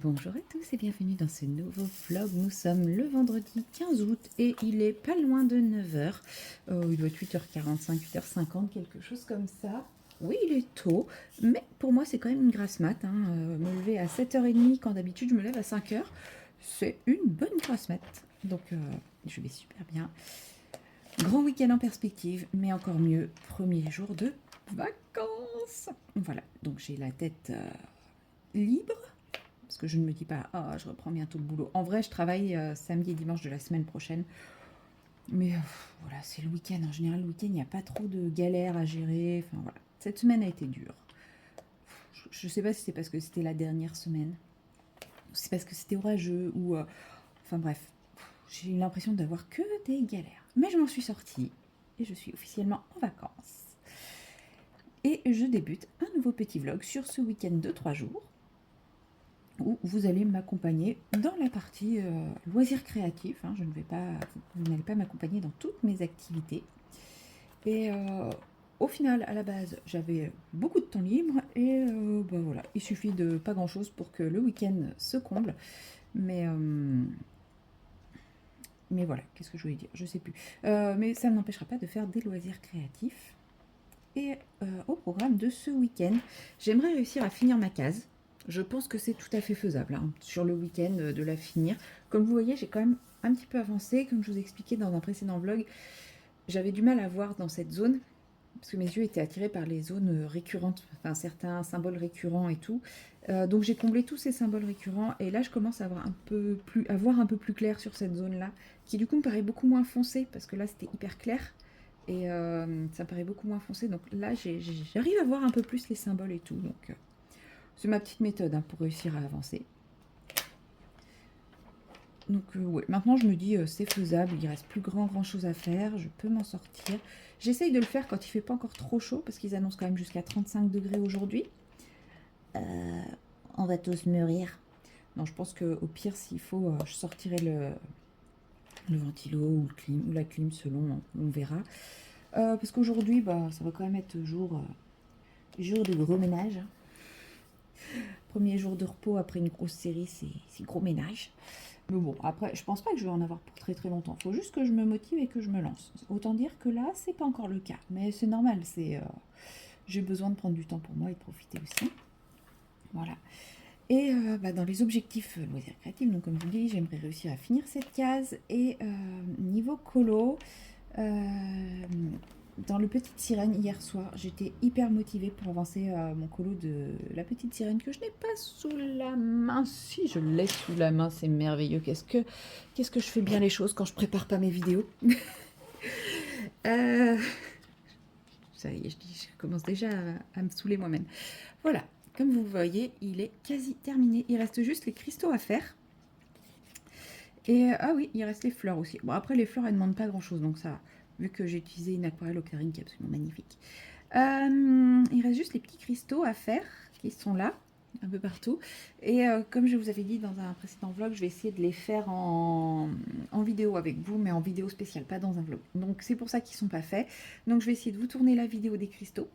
Bonjour à tous et bienvenue dans ce nouveau vlog. Nous sommes le vendredi 15 août et il est pas loin de 9 heures. Il doit être 8h45, 8h50, quelque chose comme ça. Oui, il est tôt, mais pour moi c'est quand même une grasse mat. Me lever à 7h30 quand d'habitude je me lève à 5h, c'est une bonne grasse mat. Donc je vais super bien. Grand week-end en perspective, mais encore mieux, premier jour de vacances. Voilà, donc j'ai la tête libre. Parce que je ne me dis pas, ah, je reprends bientôt le boulot. En vrai, je travaille samedi et dimanche de la semaine prochaine. Mais voilà, c'est le week-end. En général, le week-end, il n'y a pas trop de galères à gérer. Enfin, voilà. Cette semaine a été dure. Je ne sais pas si c'est parce que c'était la dernière semaine. C'est parce que c'était orageux ou... enfin bref, j'ai eu l'impression d'avoir que des galères. Mais je m'en suis sortie. Et je suis officiellement en vacances. Et je débute un nouveau petit vlog sur ce week-end de 3 jours. Où vous allez m'accompagner dans la partie loisirs créatifs. Je ne vais pas, vous n'allez pas m'accompagner dans toutes mes activités. Et au final, à la base, j'avais beaucoup de temps libre et voilà, il suffit de pas grand-chose pour que le week-end se comble. Mais voilà, qu'est-ce que je voulais dire? Je sais plus. Mais ça ne m'empêchera pas de faire des loisirs créatifs. Et au programme de ce week-end, j'aimerais réussir à finir ma case. Je pense que c'est tout à fait faisable sur le week-end de la finir. Comme vous voyez, j'ai quand même un petit peu avancé. Comme je vous expliquais dans un précédent vlog, j'avais du mal à voir dans cette zone parce que mes yeux étaient attirés par les zones récurrentes, enfin certains symboles récurrents et tout. Donc j'ai comblé tous ces symboles récurrents et là je commence à voir un peu plus clair sur cette zone-là, qui du coup me paraît beaucoup moins foncée parce que là c'était hyper clair. Et ça me paraît beaucoup moins foncé. Donc là, j'arrive à voir un peu plus les symboles et tout. Donc c'est ma petite méthode pour réussir à avancer. Donc ouais, maintenant je me dis c'est faisable, il reste plus grand chose à faire, je peux m'en sortir. J'essaye de le faire quand il fait pas encore trop chaud, parce qu'ils annoncent quand même jusqu'à 35 degrés aujourd'hui. On va tous mûrir. Non, je pense qu'au pire, s'il faut, je sortirai le ventilo ou la clim, selon, on verra. Parce qu'aujourd'hui, ça va quand même être jour de gros ménage. Premier jour de repos après une grosse série, c'est gros ménage. Mais bon, après, je pense pas que je vais en avoir pour très longtemps. Il faut juste que je me motive et que je me lance. Autant dire que là, c'est pas encore le cas. Mais c'est normal, j'ai besoin de prendre du temps pour moi et de profiter aussi. Voilà. Et dans les objectifs loisirs créatifs, donc comme je vous dis, j'aimerais réussir à finir cette case. Et niveau colo, dans le Petite Sirène hier soir, j'étais hyper motivée pour avancer mon colo de la Petite Sirène que je n'ai pas sous la main. Si, je l'ai sous la main, c'est merveilleux. Qu'est-ce que je fais bien les choses quand je prépare pas mes vidéos. Ça y est, je commence déjà à me saouler moi-même. Voilà, comme vous voyez, il est quasi terminé. Il reste juste les cristaux à faire. Et ah oui, il reste les fleurs aussi. Bon, après, les fleurs, elles ne demandent pas grand-chose, donc ça va. Vu que j'ai utilisé une aquarelle au clarine qui est absolument magnifique. Il reste juste les petits cristaux à faire, qui sont là, un peu partout. Et comme je vous avais dit dans un précédent vlog, je vais essayer de les faire en vidéo avec vous, mais en vidéo spéciale, pas dans un vlog. Donc c'est pour ça qu'ils ne sont pas faits. Donc je vais essayer de vous tourner la vidéo des cristaux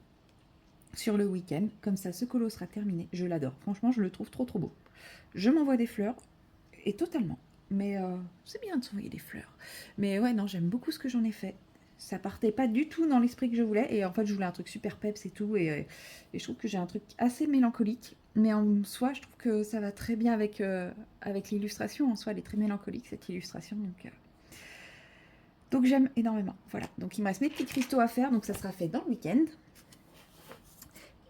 sur le week-end. Comme ça, ce colo sera terminé. Je l'adore. Franchement, je le trouve trop beau. Je m'envoie des fleurs, et totalement. Mais c'est bien de s'envoyer des fleurs. Mais ouais, non, j'aime beaucoup ce que j'en ai fait. Ça partait pas du tout dans l'esprit que je voulais. Et en fait, je voulais un truc super peps et tout. Et je trouve que j'ai un truc assez mélancolique. Mais en soi, je trouve que ça va très bien avec l'illustration. En soi, elle est très mélancolique, cette illustration. Donc j'aime énormément. Voilà. Donc il me reste mes petits cristaux à faire. Donc ça sera fait dans le week-end.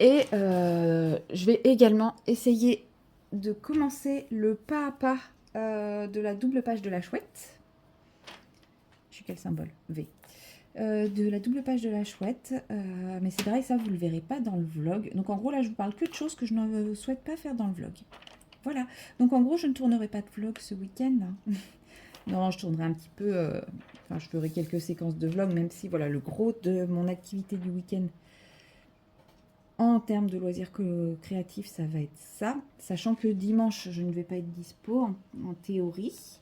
Et je vais également essayer de commencer le pas à pas de la double page de la chouette. Je suis quel symbole? V. De la double page de la chouette. Mais c'est pareil, ça, vous ne le verrez pas dans le vlog. Donc, en gros, là, je vous parle que de choses que je ne souhaite pas faire dans le vlog. Voilà. Donc, en gros, je ne tournerai pas de vlog ce week-end. Non, je tournerai un petit peu... Enfin, je ferai quelques séquences de vlog, même si, voilà, le gros de mon activité du week-end, en termes de loisirs créatifs, ça va être ça. Sachant que dimanche, je ne vais pas être dispo, en théorie.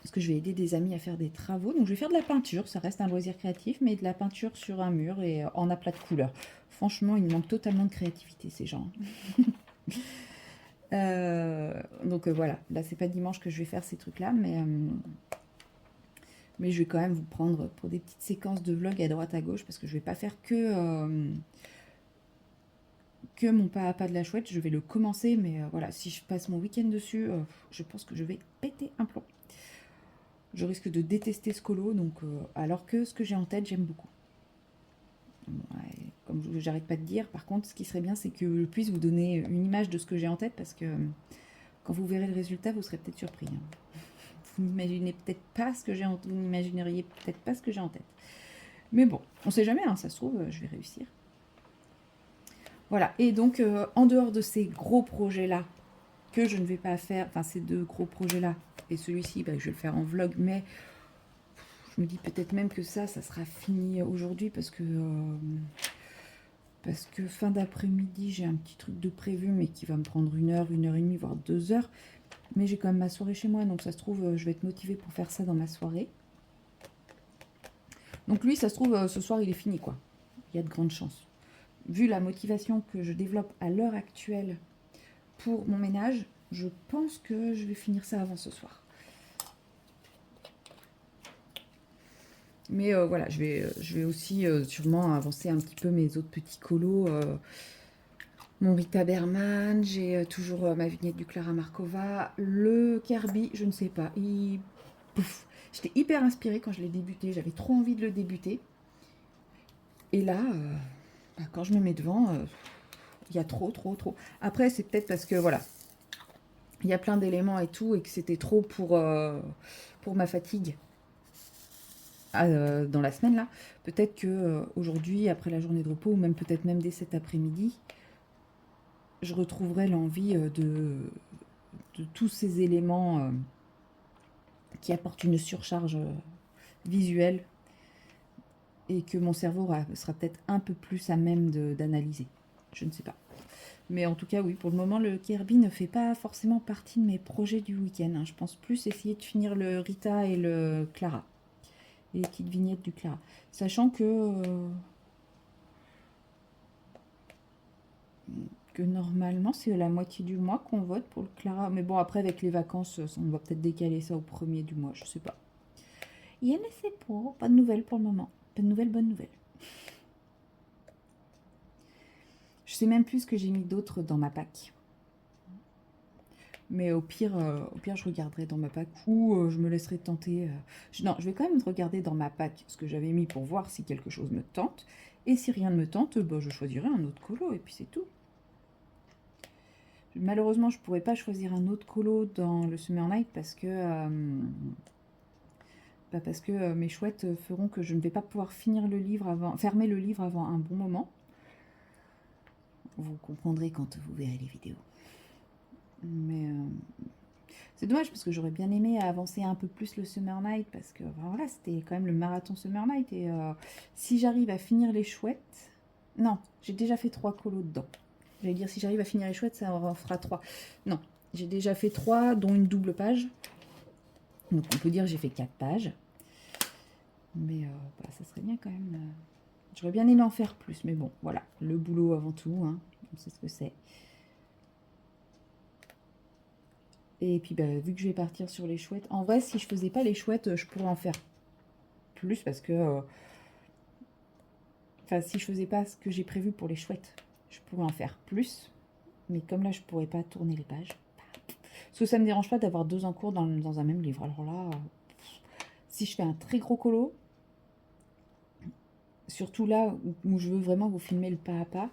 Parce que je vais aider des amis à faire des travaux. Donc je vais faire de la peinture, ça reste un loisir créatif, mais de la peinture sur un mur et en aplat de couleurs. Franchement, il manque totalement de créativité, ces gens. Donc voilà, là c'est pas dimanche que je vais faire ces trucs-là, mais je vais quand même vous prendre pour des petites séquences de vlog à droite à gauche parce que je vais pas faire que mon pas à pas de la chouette. Je vais le commencer, mais voilà, si je passe mon week-end dessus, je pense que je vais péter un plomb. Je risque de détester ce colo, donc alors que ce que j'ai en tête, j'aime beaucoup. Ouais, comme j'arrête pas de dire, par contre, ce qui serait bien, c'est que je puisse vous donner une image de ce que j'ai en tête, parce que quand vous verrez le résultat, vous serez peut-être surpris. Hein. Vous n'imaginez peut-être pas ce que j'ai en tête, vous n'imagineriez peut-être pas ce que j'ai en tête. Mais bon, on sait jamais, hein, ça se trouve, je vais réussir. Voilà, et donc en dehors de ces gros projets-là, que je ne vais pas faire, enfin ces deux gros projets-là, et celui-ci, bah, je vais le faire en vlog, mais je me dis peut-être même que ça sera fini aujourd'hui parce que fin d'après-midi, j'ai un petit truc de prévu, mais qui va me prendre 1 heure, 1 heure et demie, voire 2 heures. Mais j'ai quand même ma soirée chez moi, donc ça se trouve, je vais être motivée pour faire ça dans ma soirée. Donc lui, ça se trouve, ce soir, il est fini, quoi. Il y a de grandes chances. Vu la motivation que je développe à l'heure actuelle pour mon ménage, je pense que je vais finir ça avant ce soir. Mais voilà, je vais aussi sûrement avancer un petit peu mes autres petits colos. Mon Rita Berman, j'ai toujours ma vignette du Clara Markova. Le Kirby, je ne sais pas. J'étais hyper inspirée quand je l'ai débuté. J'avais trop envie de le débuter. Et là, bah, quand je me mets devant, il y a trop. Après, c'est peut-être parce que, voilà, il y a plein d'éléments et tout, et que c'était trop pour ma fatigue dans la semaine, là. Peut-être que aujourd'hui, après la journée de repos, ou même peut-être même dès cet après-midi, je retrouverai l'envie de tous ces éléments qui apportent une surcharge visuelle et que mon cerveau sera peut-être un peu plus à même d'analyser. Je ne sais pas. Mais en tout cas, oui, pour le moment, le Kirby ne fait pas forcément partie de mes projets du week-end. Hein. Je pense plus essayer de finir le Rita et le Clara. Et les petites vignettes du Clara. Sachant que normalement, c'est la moitié du mois qu'on vote pour le Clara. Mais bon, après, avec les vacances, on va peut-être décaler ça au 1er du mois. Je sais pas. Il y en a c'est pas. Pas de nouvelles pour le moment. Pas de nouvelles, bonnes nouvelles. Je sais même plus ce que j'ai mis d'autre dans ma pack. Mais au pire, je regarderai dans ma pack ou je me laisserai tenter. Non, je vais quand même regarder dans ma pack ce que j'avais mis pour voir si quelque chose me tente. Et si rien ne me tente, bah, je choisirai un autre colo et puis c'est tout. Malheureusement, je ne pourrais pas choisir un autre colo dans le Summer Night parce que, mes chouettes feront que je ne vais pas pouvoir fermer le livre avant un bon moment. Vous comprendrez quand vous verrez les vidéos. Mais c'est dommage parce que j'aurais bien aimé avancer un peu plus le Summer Night parce que voilà, c'était quand même le marathon Summer Night. Et si j'arrive à finir les chouettes... Non, j'ai déjà fait 3 colos dedans. J'allais dire si j'arrive à finir les chouettes, ça en fera 3. Non, j'ai déjà fait 3, dont une double page. Donc on peut dire que j'ai fait 4 pages. Mais bah, ça serait bien quand même. J'aurais bien aimé en faire plus. Mais bon, voilà, le boulot avant tout. Hein, on sait ce que c'est. Et puis, bah, vu que je vais partir sur les chouettes... En vrai, si je faisais pas les chouettes, je pourrais en faire plus parce que... Enfin, si je faisais pas ce que j'ai prévu pour les chouettes, je pourrais en faire plus. Mais comme là, je pourrais pas tourner les pages. Parce que ça me dérange pas d'avoir 2 en cours dans un même livre. Alors là, si je fais un très gros colo, surtout là où je veux vraiment vous filmer le pas à pas,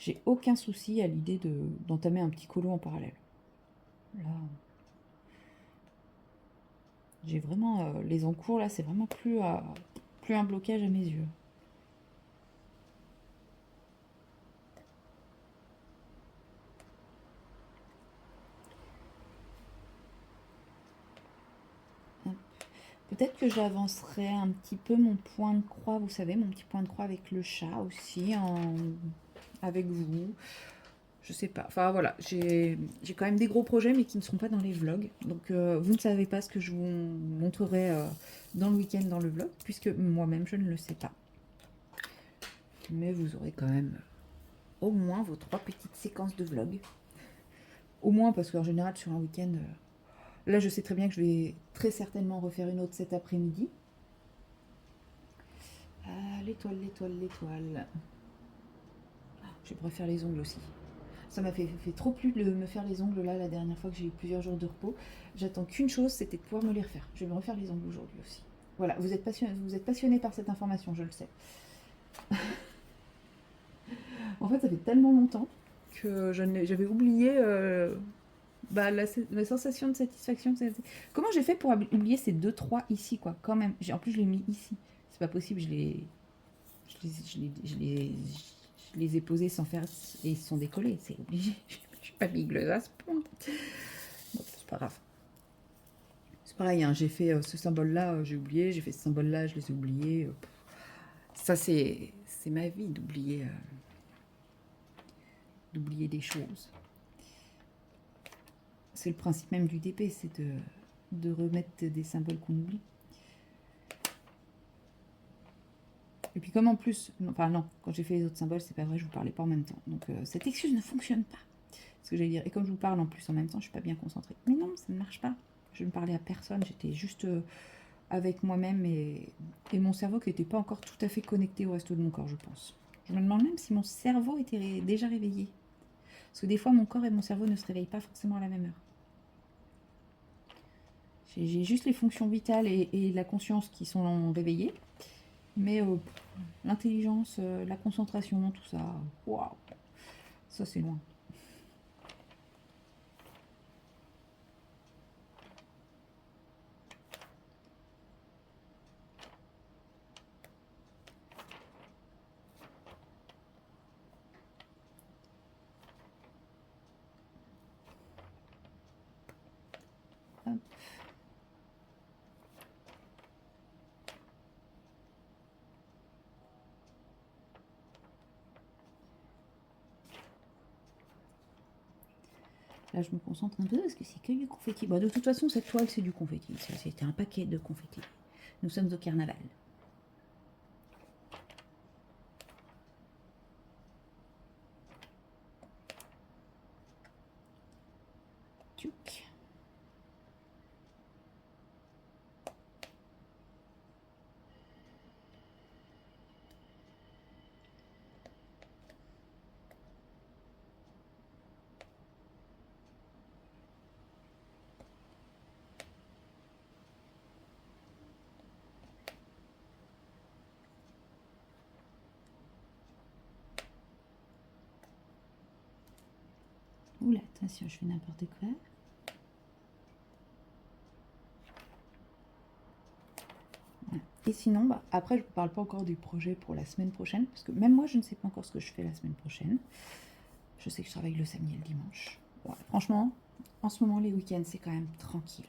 j'ai aucun souci à l'idée d'entamer un petit colo en parallèle. Là, j'ai vraiment... les encours, là, c'est vraiment plus un blocage à mes yeux. Peut-être que j'avancerai un petit peu mon point de croix, vous savez, mon petit point de croix avec le chat aussi, avec vous. Je sais pas. Enfin voilà, j'ai quand même des gros projets, mais qui ne seront pas dans les vlogs. Donc vous ne savez pas ce que je vous montrerai dans le week-end dans le vlog, puisque moi-même je ne le sais pas. Mais vous aurez quand même au moins vos 3 petites séquences de vlog. Au moins, parce qu'en général, sur un week-end, là, je sais très bien que je vais très certainement refaire une autre cet après-midi. L'étoile, l'étoile, l'étoile. Je vais refaire les ongles aussi. Ça m'a fait trop plus de me faire les ongles là la dernière fois que j'ai eu plusieurs jours de repos. J'attends qu'une chose, c'était de pouvoir me les refaire. Je vais me refaire les ongles aujourd'hui aussi. Voilà, vous êtes passionné par cette information, je le sais. En fait, ça fait tellement longtemps que j'avais oublié la sensation de satisfaction. Comment j'ai fait pour oublier ces 2-3 ici, quoi, quand même. En plus, je l'ai mis ici. C'est pas possible, je les ai posés sans faire... Et ils se sont décollés, c'est obligé. Je suis pas bigleuse à ce point. Bon, c'est pas grave. C'est pareil, hein, j'ai fait ce symbole-là, j'ai oublié. J'ai fait ce symbole-là, je les ai oubliés. Ça, c'est ma vie d'oublier des choses. C'est le principe même du DP, c'est de remettre des symboles qu'on oublie. Et puis comme en plus, enfin non, quand j'ai fait les autres symboles, c'est pas vrai, je vous parlais pas en même temps. Donc cette excuse ne fonctionne pas. Ce que j'allais dire. Et comme je vous parle en plus en même temps, je suis pas bien concentrée. Mais non, ça ne marche pas. Je ne parlais à personne, j'étais juste avec moi-même et mon cerveau qui n'était pas encore tout à fait connecté au reste de mon corps, je pense. Je me demande même si mon cerveau était déjà réveillé. Parce que des fois, mon corps et mon cerveau ne se réveillent pas forcément à la même heure. J'ai juste les fonctions vitales et la conscience qui sont réveillées. Mais l'intelligence, la concentration, tout ça, waouh, ça c'est loin. Hop. Là, je me concentre un peu parce que c'est que du confetti. Bon, de toute façon, cette toile, c'est du confetti. C'était un paquet de confetti. Nous sommes au carnaval. Tchouk. Oula, attention, je fais n'importe quoi. Voilà. Et sinon, bah, après, je ne vous parle pas encore du projet pour la semaine prochaine, parce que même moi, je ne sais pas encore ce que je fais la semaine prochaine. Je sais que je travaille le samedi et le dimanche. Bon, franchement, en ce moment, les week-ends, c'est quand même tranquille.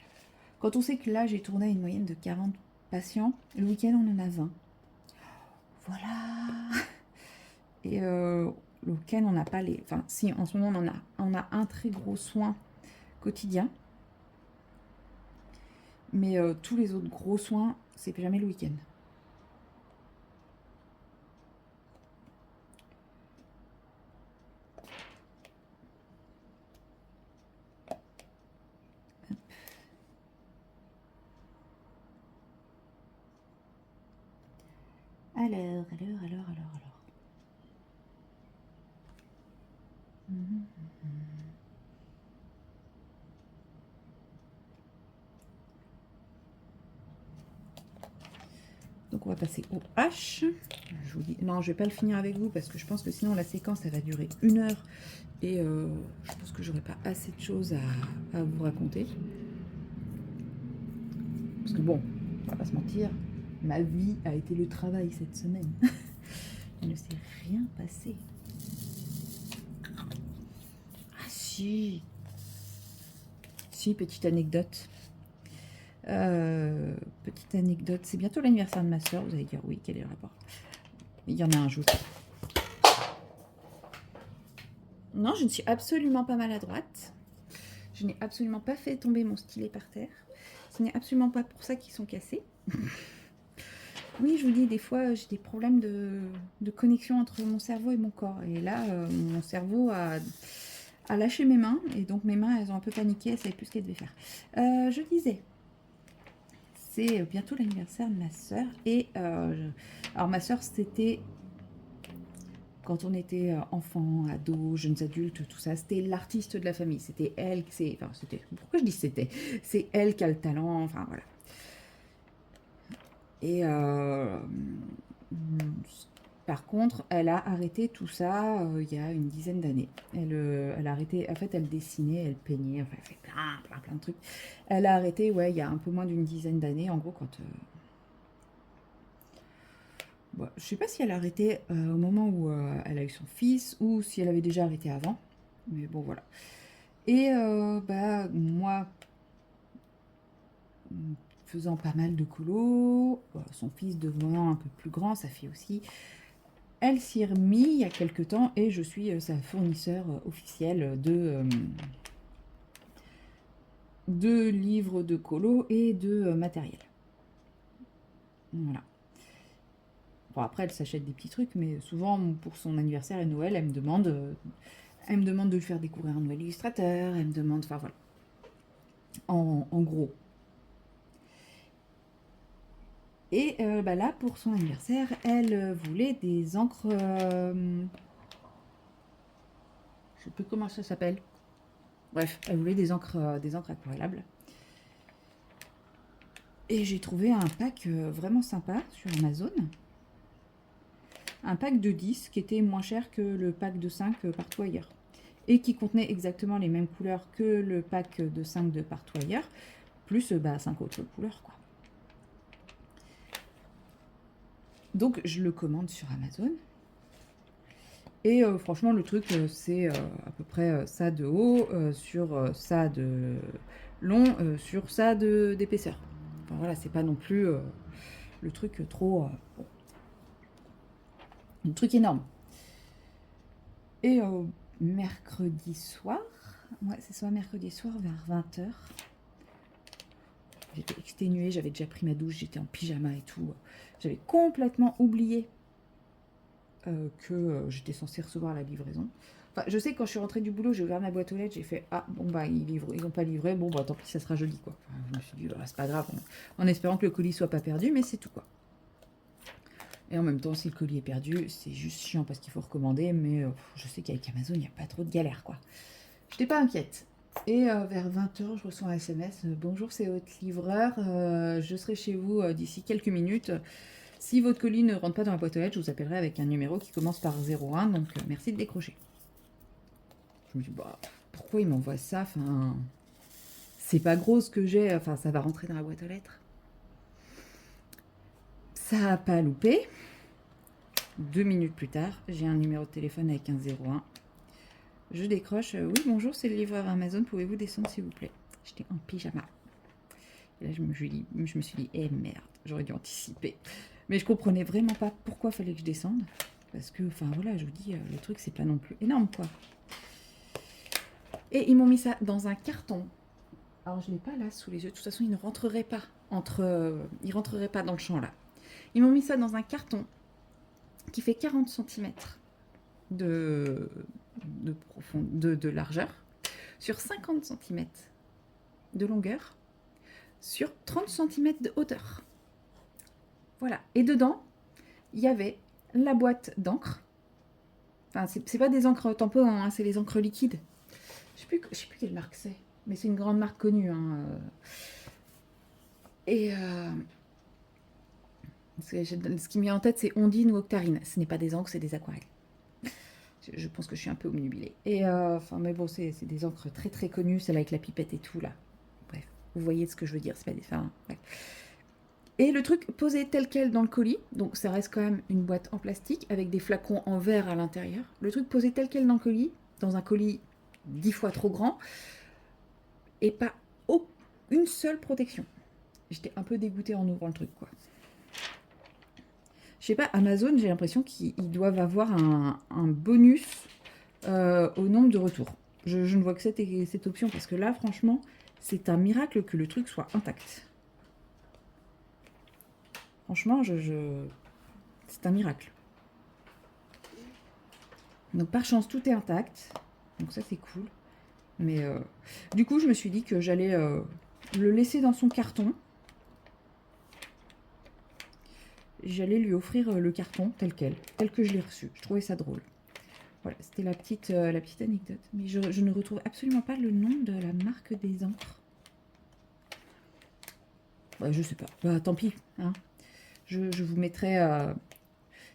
Quand on sait que là, j'ai tourné à une moyenne de 40 patients, le week-end, on en a 20. Voilà. Et le week-end, on n'a pas les... Enfin, si, en ce moment, on a un très gros soin quotidien. Mais tous les autres gros soins, c'est jamais le week-end. Alors. Donc on va passer au H. Je vous dis, non, je vais pas le finir avec vous parce que je pense que sinon la séquence elle va durer 1 heure et je pense que j'aurai pas assez de choses à vous raconter. Parce que bon, on va pas se mentir, ma vie a été le travail cette semaine. Il ne s'est rien passé. Ah si. Si, petite anecdote. Petite anecdote, c'est bientôt l'anniversaire de ma soeur. Vous allez dire oui, quel est le rapport? Il y en a un jour. Non, je ne suis absolument pas maladroite. Je n'ai absolument pas fait tomber mon stylet par terre. Ce n'est absolument pas pour ça qu'ils sont cassés. Oui, je vous dis, des fois, j'ai des problèmes de connexion entre mon cerveau et mon corps. Et là, mon cerveau a lâché mes mains. Et donc mes mains, elles ont un peu paniqué. Elles ne savaient plus ce qu'elles devaient faire. Je disais, c'est bientôt l'anniversaire de ma soeur. Et alors ma soeur, c'était... Quand on était enfant, ado, jeunes adultes, tout ça, c'était l'artiste de la famille. C'était elle, c'est, enfin c'était, pourquoi je dis c'était? C'est elle qui a le talent, enfin voilà. Et par contre, elle a arrêté tout ça il y a une dizaine d'années. Elle a arrêté, en fait, elle dessinait, elle peignait, enfin, elle fait plein de trucs. Elle a arrêté, ouais, il y a un peu moins d'une dizaine d'années, en gros, quand... bon, je sais pas si elle a arrêté au moment où elle a eu son fils ou si elle avait déjà arrêté avant. Mais bon, voilà. Et bah, moi, faisant pas mal de colo, son fils devenant un peu plus grand, sa fille aussi, elle s'y est remise il y a quelques temps et je suis sa fournisseur officielle de livres de colo et de matériel. Voilà. Bon, après, elle s'achète des petits trucs, mais souvent, pour son anniversaire et Noël, elle me demande de lui faire découvrir un nouvel illustrateur, elle me demande, enfin voilà, en gros. Et bah là, pour son anniversaire, elle voulait des encres... je sais plus comment ça s'appelle. Bref, elle voulait des encres aquarellables. Et j'ai trouvé un pack vraiment sympa sur Amazon. Un pack de 10 qui était moins cher que le pack de 5 partout ailleurs. Et qui contenait exactement les mêmes couleurs que le pack de 5 de partout ailleurs. Plus 5 autres couleurs, quoi. Donc je le commande sur Amazon. Et franchement, le truc, c'est à peu près ça de haut, sur ça de long, sur ça d'épaisseur. Enfin voilà, c'est pas non plus le truc trop... bon, le truc énorme. Et mercredi soir, ouais, c'est ça, mercredi soir vers 20h. J'étais exténuée, j'avais déjà pris ma douche, j'étais en pyjama et tout. J'avais complètement oublié que j'étais censée recevoir la livraison. Enfin, je sais que quand je suis rentrée du boulot, j'ai ouvert ma boîte aux lettres, j'ai fait ah bon bah ils n'ont pas livré, bon bah tant pis ça sera jeudi quoi. Enfin, je me suis dit bah, c'est pas grave, en espérant que le colis soit pas perdu, mais c'est tout quoi. Et en même temps, si le colis est perdu, c'est juste chiant parce qu'il faut recommander, mais je sais qu'avec Amazon, il n'y a pas trop de galère quoi. J'étais pas inquiète. Et vers 20h, je reçois un SMS. Bonjour, c'est votre livreur. Je serai chez vous d'ici quelques minutes. Si votre colis ne rentre pas dans la boîte aux lettres, je vous appellerai avec un numéro qui commence par 01. Donc, merci de décrocher. Je me dis, bah, pourquoi il m'envoie ça? Enfin, c'est pas gros ce que j'ai. Enfin, ça va rentrer dans la boîte aux lettres. Ça n'a pas loupé. 2 minutes plus tard, j'ai un numéro de téléphone avec un 01. Je décroche. Oui, bonjour, c'est le livreur Amazon. Pouvez-vous descendre, s'il vous plaît? J'étais en pyjama. Et là, je me suis dit, eh merde, j'aurais dû anticiper. Mais je comprenais vraiment pas pourquoi il fallait que je descende. Parce que, enfin voilà, je vous dis, le truc, c'est pas non plus énorme, quoi. Et ils m'ont mis ça dans un carton. Alors, je l'ai pas là sous les yeux. De toute façon, il ne rentrerait pas il rentrerait pas dans le champ, là. Ils m'ont mis ça dans un carton qui fait 40 cm de largeur, sur 50 cm de longueur, sur 30 cm de hauteur. Voilà. Et dedans, il y avait la boîte d'encre. Enfin, c'est pas des encres tampons, hein, c'est les encres liquides. Je sais plus quelle marque c'est, mais c'est une grande marque connue. Hein. Et ce qui me vient en tête, c'est Ondine ou Octarine. Ce n'est pas des encres, c'est des aquarelles. Je pense que je suis un peu omnubilée. Et enfin, mais bon, c'est des encres très très connues, celle avec la pipette et tout là. Bref, vous voyez ce que je veux dire. C'est pas des. Enfin, bref. Et le truc posé tel quel dans le colis, donc ça reste quand même une boîte en plastique avec des flacons en verre à l'intérieur. Le truc posé tel quel dans le colis, dans un colis 10 fois trop grand, et pas une seule protection. J'étais un peu dégoûtée en ouvrant le truc, quoi. Je sais pas, Amazon, j'ai l'impression qu'ils doivent avoir un bonus au nombre de retours. Je ne vois que cette option parce que là, franchement, c'est un miracle que le truc soit intact. Franchement, c'est un miracle. Donc par chance, tout est intact. Donc ça, c'est cool. Mais du coup, je me suis dit que j'allais le laisser dans son carton. J'allais lui offrir le carton tel quel, tel que je l'ai reçu. Je trouvais ça drôle. Voilà, c'était la petite anecdote. Mais je ne retrouve absolument pas le nom de la marque des encres. Ouais, je sais pas. Bah, tant pis. Hein. Je vous mettrai...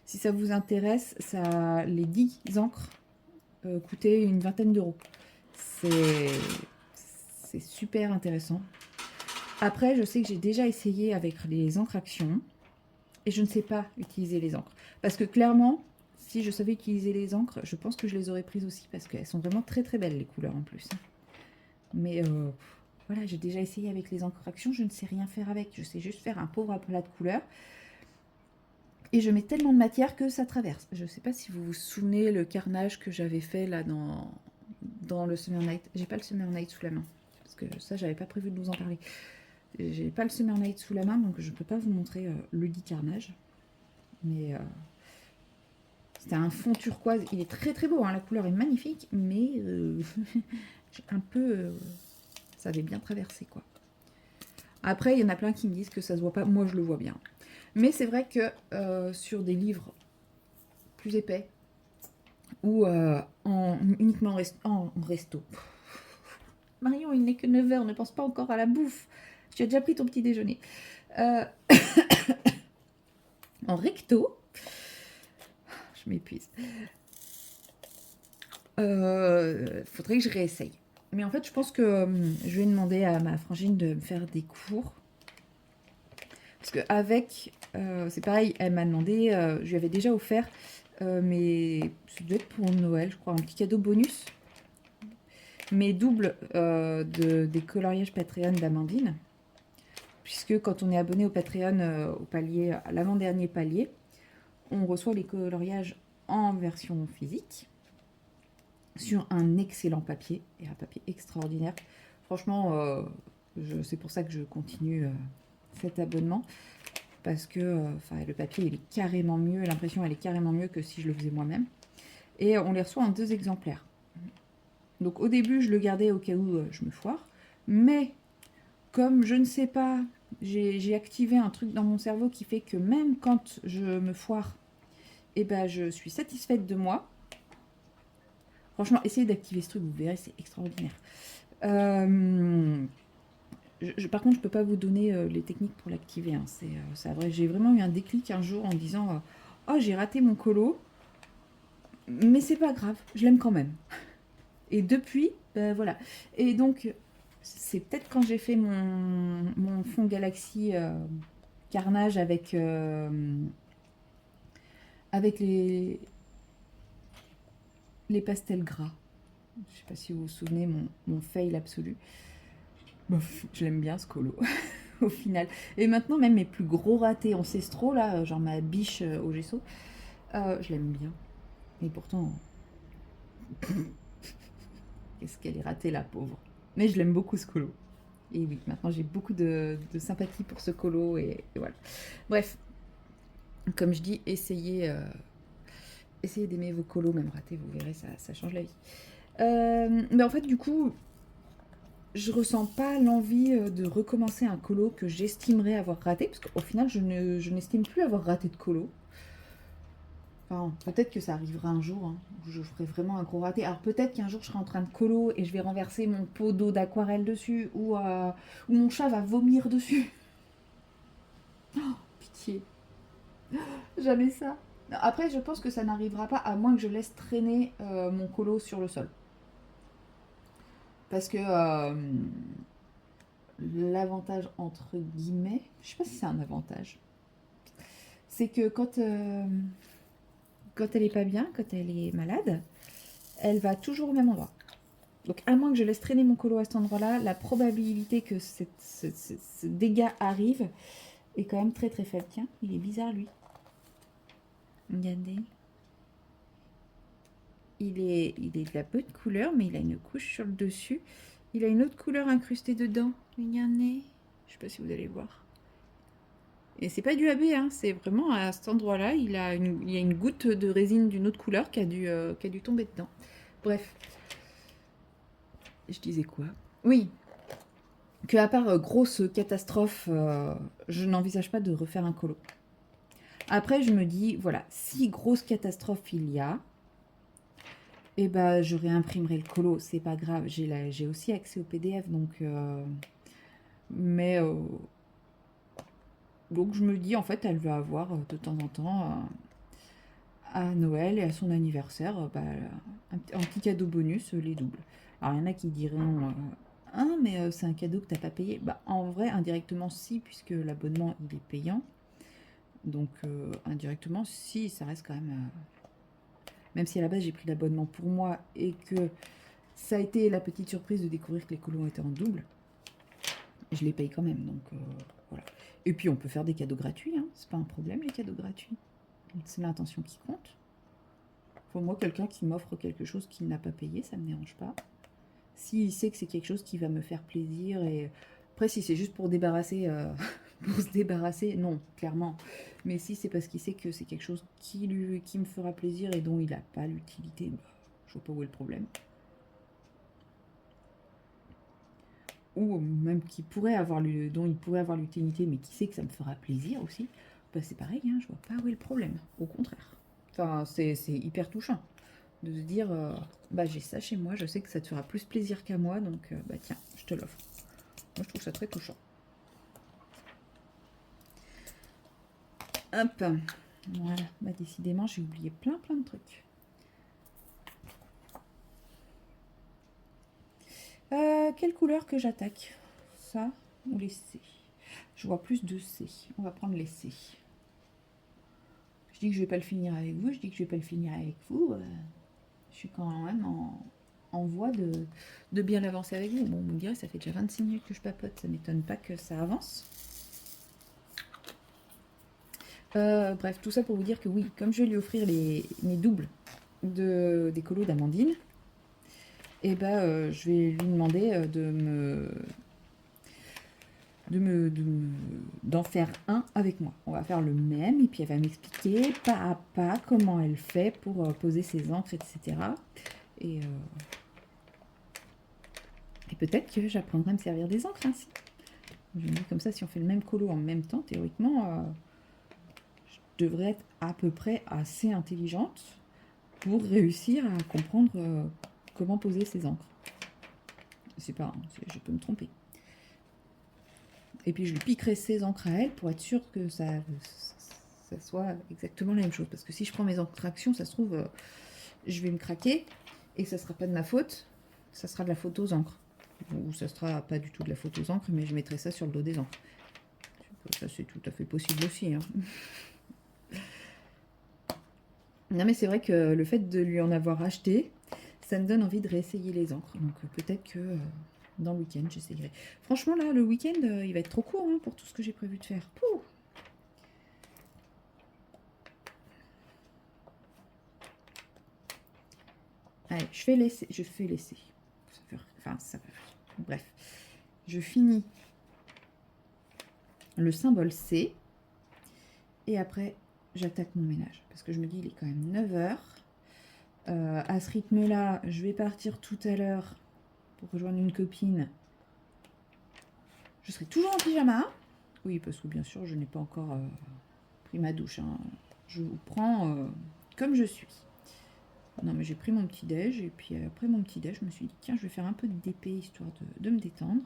si ça vous intéresse, ça, les 10 encres coûtaient une vingtaine d'euros. C'est super intéressant. Après, je sais que j'ai déjà essayé avec les encres Action. Et je ne sais pas utiliser les encres. Parce que clairement, si je savais utiliser les encres, je pense que je les aurais prises aussi. Parce qu'elles sont vraiment très très belles, les couleurs en plus. Mais voilà, j'ai déjà essayé avec les encres Action. Je ne sais rien faire avec. Je sais juste faire un pauvre aplat de couleurs. Et je mets tellement de matière que ça traverse. Je ne sais pas si vous vous souvenez le carnage que j'avais fait là dans le Summer Night. J'ai pas le Summer Night sous la main. Parce que ça, j'avais pas prévu de vous en parler. J'ai pas le Summer Night sous la main, donc je peux pas vous montrer le dit carnage. Mais c'était un fond turquoise. Il est très très beau, hein, la couleur est magnifique, mais un peu... ça avait bien traversé, quoi. Après, il y en a plein qui me disent que ça se voit pas. Moi, je le vois bien. Mais c'est vrai que sur des livres plus épais, ou uniquement en resto. Marion, il n'est que 9 h, ne pense pas encore à la bouffe. Tu as déjà pris ton petit déjeuner. En recto, je m'épuise. Faudrait que je réessaye. Mais en fait, je pense que je vais demander à ma frangine de me faire des cours. Parce qu'avec, c'est pareil, elle m'a demandé, je lui avais déjà offert, mais ça doit être pour Noël, je crois, un petit cadeau bonus. Mes doubles des coloriages Patreon d'Amandine. Puisque quand on est abonné au Patreon, au palier, à l'avant-dernier palier, on reçoit les coloriages en version physique sur un excellent papier, et un papier extraordinaire. Franchement, c'est pour ça que je continue cet abonnement, parce que le papier, il est carrément mieux, l'impression, elle est carrément mieux que si je le faisais moi-même. Et on les reçoit en 2 exemplaires. Donc au début, je le gardais au cas où je me foire, mais comme je ne sais pas, j'ai activé un truc dans mon cerveau qui fait que même quand je me foire, eh ben, je suis satisfaite de moi. Franchement, essayez d'activer ce truc, vous verrez, c'est extraordinaire. Par contre, je ne peux pas vous donner les techniques pour l'activer. Hein. C'est vrai, j'ai vraiment eu un déclic un jour en disant oh, j'ai raté mon colo, mais c'est pas grave, je l'aime quand même. Et depuis, voilà. Et donc, c'est peut-être quand j'ai fait mon fond Galaxy Carnage avec les pastels gras. Je sais pas si vous vous souvenez, mon fail absolu. Bof, je l'aime bien ce colo, au final. Et maintenant, même mes plus gros ratés ancestraux, là, genre ma biche au gesso, je l'aime bien. Et pourtant, qu'est-ce qu'elle est ratée, la pauvre. Mais je l'aime beaucoup ce colo. Et oui, maintenant j'ai beaucoup de sympathie pour ce colo, et voilà. Bref, comme je dis, essayez d'aimer vos colos, même ratés, vous verrez, ça change la vie. Mais en fait, du coup, je ressens pas l'envie de recommencer un colo que j'estimerais avoir raté, parce qu'au final, je n'estime plus avoir raté de colo. Enfin, peut-être que ça arrivera un jour, hein, où je ferai vraiment un gros raté. Alors peut-être qu'un jour, je serai en train de colo et je vais renverser mon pot d'eau d'aquarelle dessus, ou mon chat va vomir dessus. Oh, pitié. Jamais ça. Après, je pense que ça n'arrivera pas, à moins que je laisse traîner mon colo sur le sol. Parce que l'avantage, entre guillemets, je sais pas si c'est un avantage, c'est que quand elle est pas bien, quand elle est malade, elle va toujours au même endroit. Donc à moins que je laisse traîner mon colo à cet endroit-là, la probabilité que ce dégât arrive est quand même très très faible. Tiens, il est bizarre lui. Regardez. Il est de la bonne couleur, mais il a une couche sur le dessus. Il a une autre couleur incrustée dedans. Regardez. Je sais pas si vous allez voir. Et c'est pas du AB, hein, c'est vraiment à cet endroit-là, il y a une goutte de résine d'une autre couleur qui a dû tomber dedans. Bref. Je disais quoi? Oui, que à part grosse catastrophe, je n'envisage pas de refaire un colo. Après, je me dis, voilà, si grosse catastrophe il y a, et ben je réimprimerai le colo, c'est pas grave. J'ai aussi accès au PDF, donc mais donc je me dis en fait, elle va avoir de temps en temps à Noël et à son anniversaire, un petit cadeau bonus, les doubles. Alors il y en a qui diront ah mais c'est un cadeau que t'as pas payé. Bah en vrai indirectement si, puisque l'abonnement il est payant. Donc indirectement si, ça reste quand même même si à la base j'ai pris l'abonnement pour moi et que ça a été la petite surprise de découvrir que les colos étaient en double, je les paye quand même. Donc voilà. Et puis on peut faire des cadeaux gratuits, hein. C'est pas un problème les cadeaux gratuits. C'est l'intention qui compte. Pour moi, quelqu'un qui m'offre quelque chose qu'il n'a pas payé, ça ne me dérange pas. S'il sait que c'est quelque chose qui va me faire plaisir, et après si c'est juste pour débarrasser, pour se débarrasser, non, clairement. Mais si c'est parce qu'il sait que c'est quelque chose qui me fera plaisir et dont il n'a pas l'utilité, bah, je vois pas où est le problème. Ou même dont il pourrait avoir l'utilité, mais qui sait que ça me fera plaisir aussi, bah c'est pareil, hein, je vois pas où est le problème. Au contraire. Enfin, c'est hyper touchant de se dire, bah j'ai ça chez moi, je sais que ça te fera plus plaisir qu'à moi, donc bah tiens, je te l'offre. Moi, je trouve ça très touchant. Hop, voilà, bah décidément, j'ai oublié plein de trucs. Quelle couleur que j'attaque? Ça ou les C? Je vois plus de C. On va prendre les C. Je dis que je vais pas le finir avec vous, je dis que je vais pas le finir avec vous. Je suis quand même en voie de bien l'avancer avec vous. Bon, vous me direz, ça fait déjà 26 minutes que je papote, ça m'étonne pas que ça avance. Bref, tout ça pour vous dire que oui, comme je vais lui offrir mes doubles des colos d'Amandine, et je vais lui demander d'en faire un avec moi. On va faire le même et puis elle va m'expliquer pas à pas comment elle fait pour poser ses encres, etc. Et peut-être que j'apprendrai à me servir des encres ainsi. Je me dis comme ça, si on fait le même colo en même temps, théoriquement, je devrais être à peu près assez intelligente pour réussir à comprendre comment poser ses encres. C'est pas, je peux me tromper. Et puis je lui piquerai ses encres à elle pour être sûre que ça soit exactement la même chose. Parce que si je prends mes encres action, ça se trouve, je vais me craquer et ça sera pas de ma faute, ça sera de la faute aux encres. Ou ça sera pas du tout de la faute aux encres, mais je mettrai ça sur le dos des encres. Ça c'est tout à fait possible aussi. Hein. Non mais c'est vrai que le fait de lui en avoir acheté, ça me donne envie de réessayer les encres. Donc peut-être que dans le week-end, j'essayerai. Franchement là, le week-end, il va être trop court hein, pour tout ce que j'ai prévu de faire. Pouh. Allez, je fais l'essai. Enfin, ça peut... Bref. Je finis le symbole C. Et après, j'attaque mon ménage. Parce que je me dis, il est quand même 9h. À ce rythme-là, je vais partir tout à l'heure pour rejoindre une copine. Je serai toujours en pyjama. Oui, parce que bien sûr, je n'ai pas encore pris ma douche. Hein. Je vous prends comme je suis. Non, mais j'ai pris mon petit déj. Et puis après mon petit déj, je me suis dit, tiens, je vais faire un peu de DP histoire de me détendre.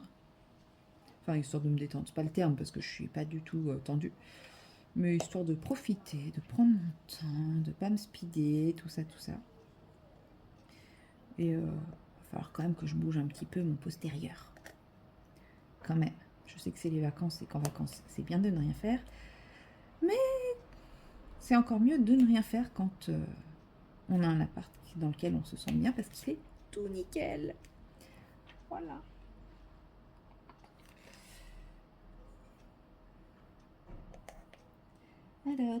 Enfin, histoire de me détendre, c'est pas le terme parce que je suis pas du tout tendue. Mais histoire de profiter, de prendre mon temps, de pas me speeder, tout ça, tout ça. Et il va falloir quand même que je bouge un petit peu mon postérieur. Quand même. Je sais que c'est les vacances et qu'en vacances, c'est bien de ne rien faire. Mais c'est encore mieux de ne rien faire quand on a un appart dans lequel on se sent bien parce qu'il est tout nickel. Voilà. Alors,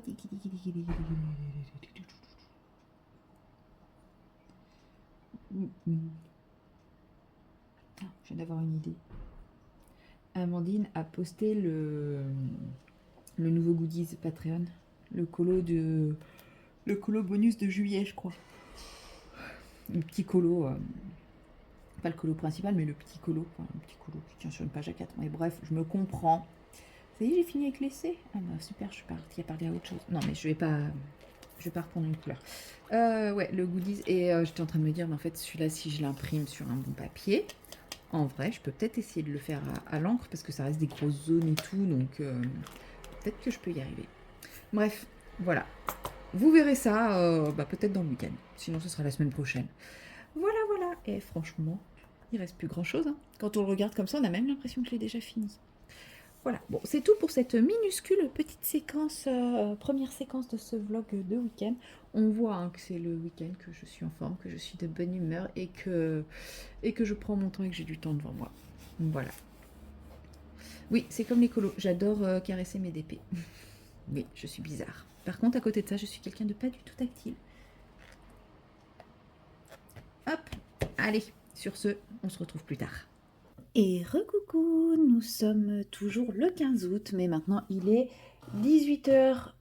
je viens d'avoir une idée. Amandine a posté le nouveau goodies Patreon, le colo bonus de juillet, je crois. Un petit colo Pas le colo principal, mais le petit colo. Enfin, le petit colo qui tient sur une page A4. Mais bref, je me comprends. Ça y est, j'ai fini avec l'essai. Ah bah super, je suis partie à parler à autre chose. Non, mais je vais pas reprendre une couleur. Ouais, le goodies. Et j'étais en train de me dire, mais en fait, celui-là, si je l'imprime sur un bon papier, en vrai, je peux peut-être essayer de le faire à l'encre parce que ça reste des grosses zones et tout. Donc, peut-être que je peux y arriver. Bref, voilà. Vous verrez ça peut-être dans le week-end. Sinon, ce sera la semaine prochaine. Voilà, voilà. Et franchement, il reste plus grand-chose. Hein. Quand on le regarde comme ça, on a même l'impression que je l'ai déjà fini. Voilà, bon, c'est tout pour cette minuscule petite séquence, première séquence de ce vlog de week-end. On voit hein, que c'est le week-end, que je suis en forme, que je suis de bonne humeur et que je prends mon temps et que j'ai du temps devant moi. Voilà. Oui, c'est comme les colos, j'adore caresser mes DP. Oui, je suis bizarre. Par contre, à côté de ça, je suis quelqu'un de pas du tout tactile. Hop, allez, sur ce, on se retrouve plus tard. Et recoucou, nous sommes toujours le 15 août, mais maintenant il est 18h.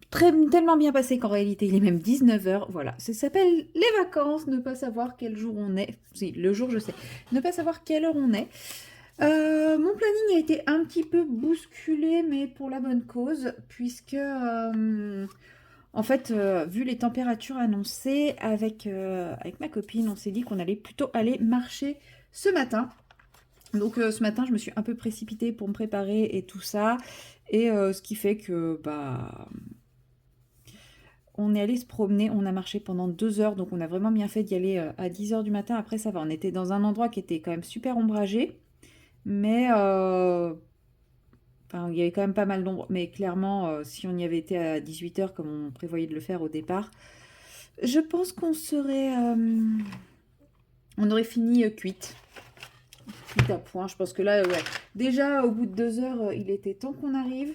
Tellement bien passé qu'en réalité il est même 19h. Voilà, ça s'appelle les vacances, ne pas savoir quel jour on est. Si, le jour je sais. Ne pas savoir quelle heure on est. Mon planning a été un petit peu bousculé, mais pour la bonne cause, puisque en fait, vu les températures annoncées avec ma copine, on s'est dit qu'on allait plutôt aller marcher ce matin. Donc ce matin, je me suis un peu précipitée pour me préparer et tout ça. Et ce qui fait que on est allé se promener, on a marché pendant 2 heures, donc on a vraiment bien fait d'y aller à 10h du matin. Après, ça va, on était dans un endroit qui était quand même super ombragé, mais enfin, il y avait quand même pas mal d'ombre. Mais clairement, si on y avait été à 18h comme on prévoyait de le faire au départ, je pense qu'on serait... on aurait fini cuite à point. Je pense que là, ouais. Déjà, au bout de 2 heures, il était temps qu'on arrive.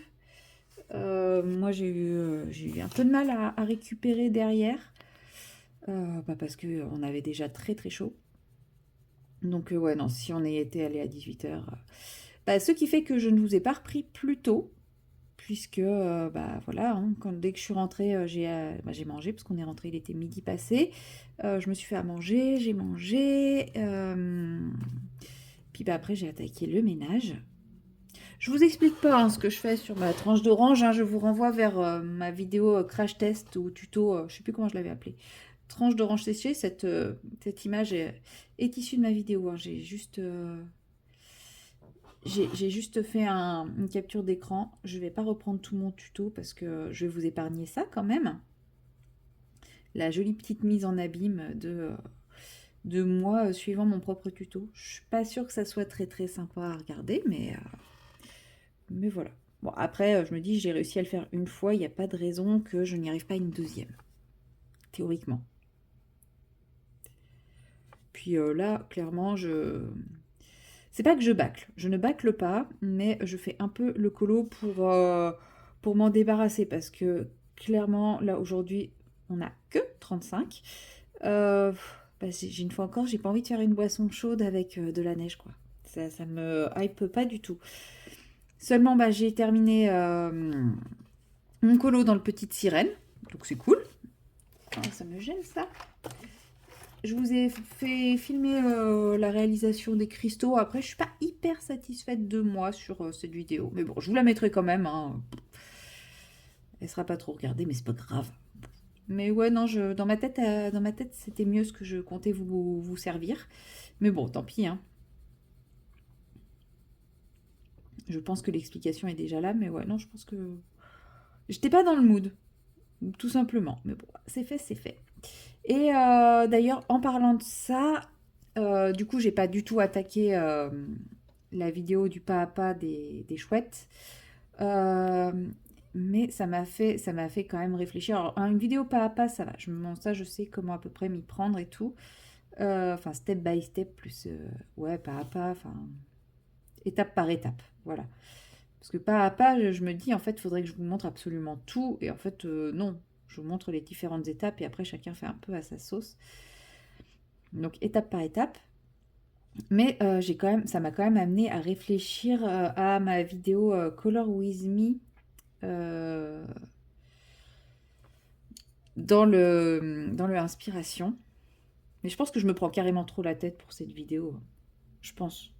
Moi, j'ai eu un peu de mal à récupérer derrière. Parce qu'on avait déjà très très chaud. Donc, ouais, non, si on était allé à 18h. Ce qui fait que je ne vous ai pas repris plus tôt. Puisque, voilà, hein, dès que je suis rentrée, j'ai mangé, parce qu'on est rentré, il était midi passé. Je me suis fait à manger, j'ai mangé. Puis après, j'ai attaqué le ménage. Je vous explique pas hein, ce que je fais sur ma tranche d'orange. Hein, je vous renvoie vers ma vidéo crash test ou tuto, je sais plus comment je l'avais appelé. Tranche d'orange séchée. Cette image est issue de ma vidéo. Hein. J'ai juste fait une capture d'écran. Je vais pas reprendre tout mon tuto parce que je vais vous épargner ça quand même. La jolie petite mise en abîme de moi suivant mon propre tuto. Je suis pas sûre que ça soit très très sympa à regarder, mais voilà. Bon, après, je me dis, j'ai réussi à le faire une fois, il n'y a pas de raison que je n'y arrive pas une deuxième. Théoriquement. Puis là, clairement, c'est pas que je bâcle. Je ne bâcle pas, mais je fais un peu le colo pour m'en débarrasser. Parce que, clairement, là, aujourd'hui, on n'a que 35. J'ai une fois encore, j'ai pas envie de faire une boisson chaude avec de la neige, quoi. Ça me hype pas du tout. Seulement, j'ai terminé mon colo dans le Petite Sirène, donc c'est cool. Oh, ça me gêne ça. Je vous ai fait filmer la réalisation des cristaux. Après, je suis pas hyper satisfaite de moi sur cette vidéo. Mais bon, je vous la mettrai quand même. Hein. Elle sera pas trop regardée, mais c'est pas grave. Mais ouais, non, dans ma tête, c'était mieux ce que je comptais vous servir. Mais bon, tant pis. Hein. Je pense que l'explication est déjà là, mais ouais, non, je pense que j'étais pas dans le mood, tout simplement. Mais bon, c'est fait, c'est fait. Et d'ailleurs, en parlant de ça, du coup, j'ai pas du tout attaqué la vidéo du pas à pas des chouettes. Mais ça m'a fait quand même réfléchir. Alors, une vidéo pas à pas, ça va. Ça, je sais comment à peu près m'y prendre et tout. Enfin, step by step, plus ouais, pas à pas, enfin, étape par étape. Voilà. Parce que pas à pas, je me dis, en fait, il faudrait que je vous montre absolument tout. Et en fait, non. Je vous montre les différentes étapes et après, chacun fait un peu à sa sauce. Donc, étape par étape. Mais ça m'a quand même amené à réfléchir à ma vidéo Color With Me dans le inspiration. Mais je pense que je me prends carrément trop la tête pour cette vidéo. Je pense.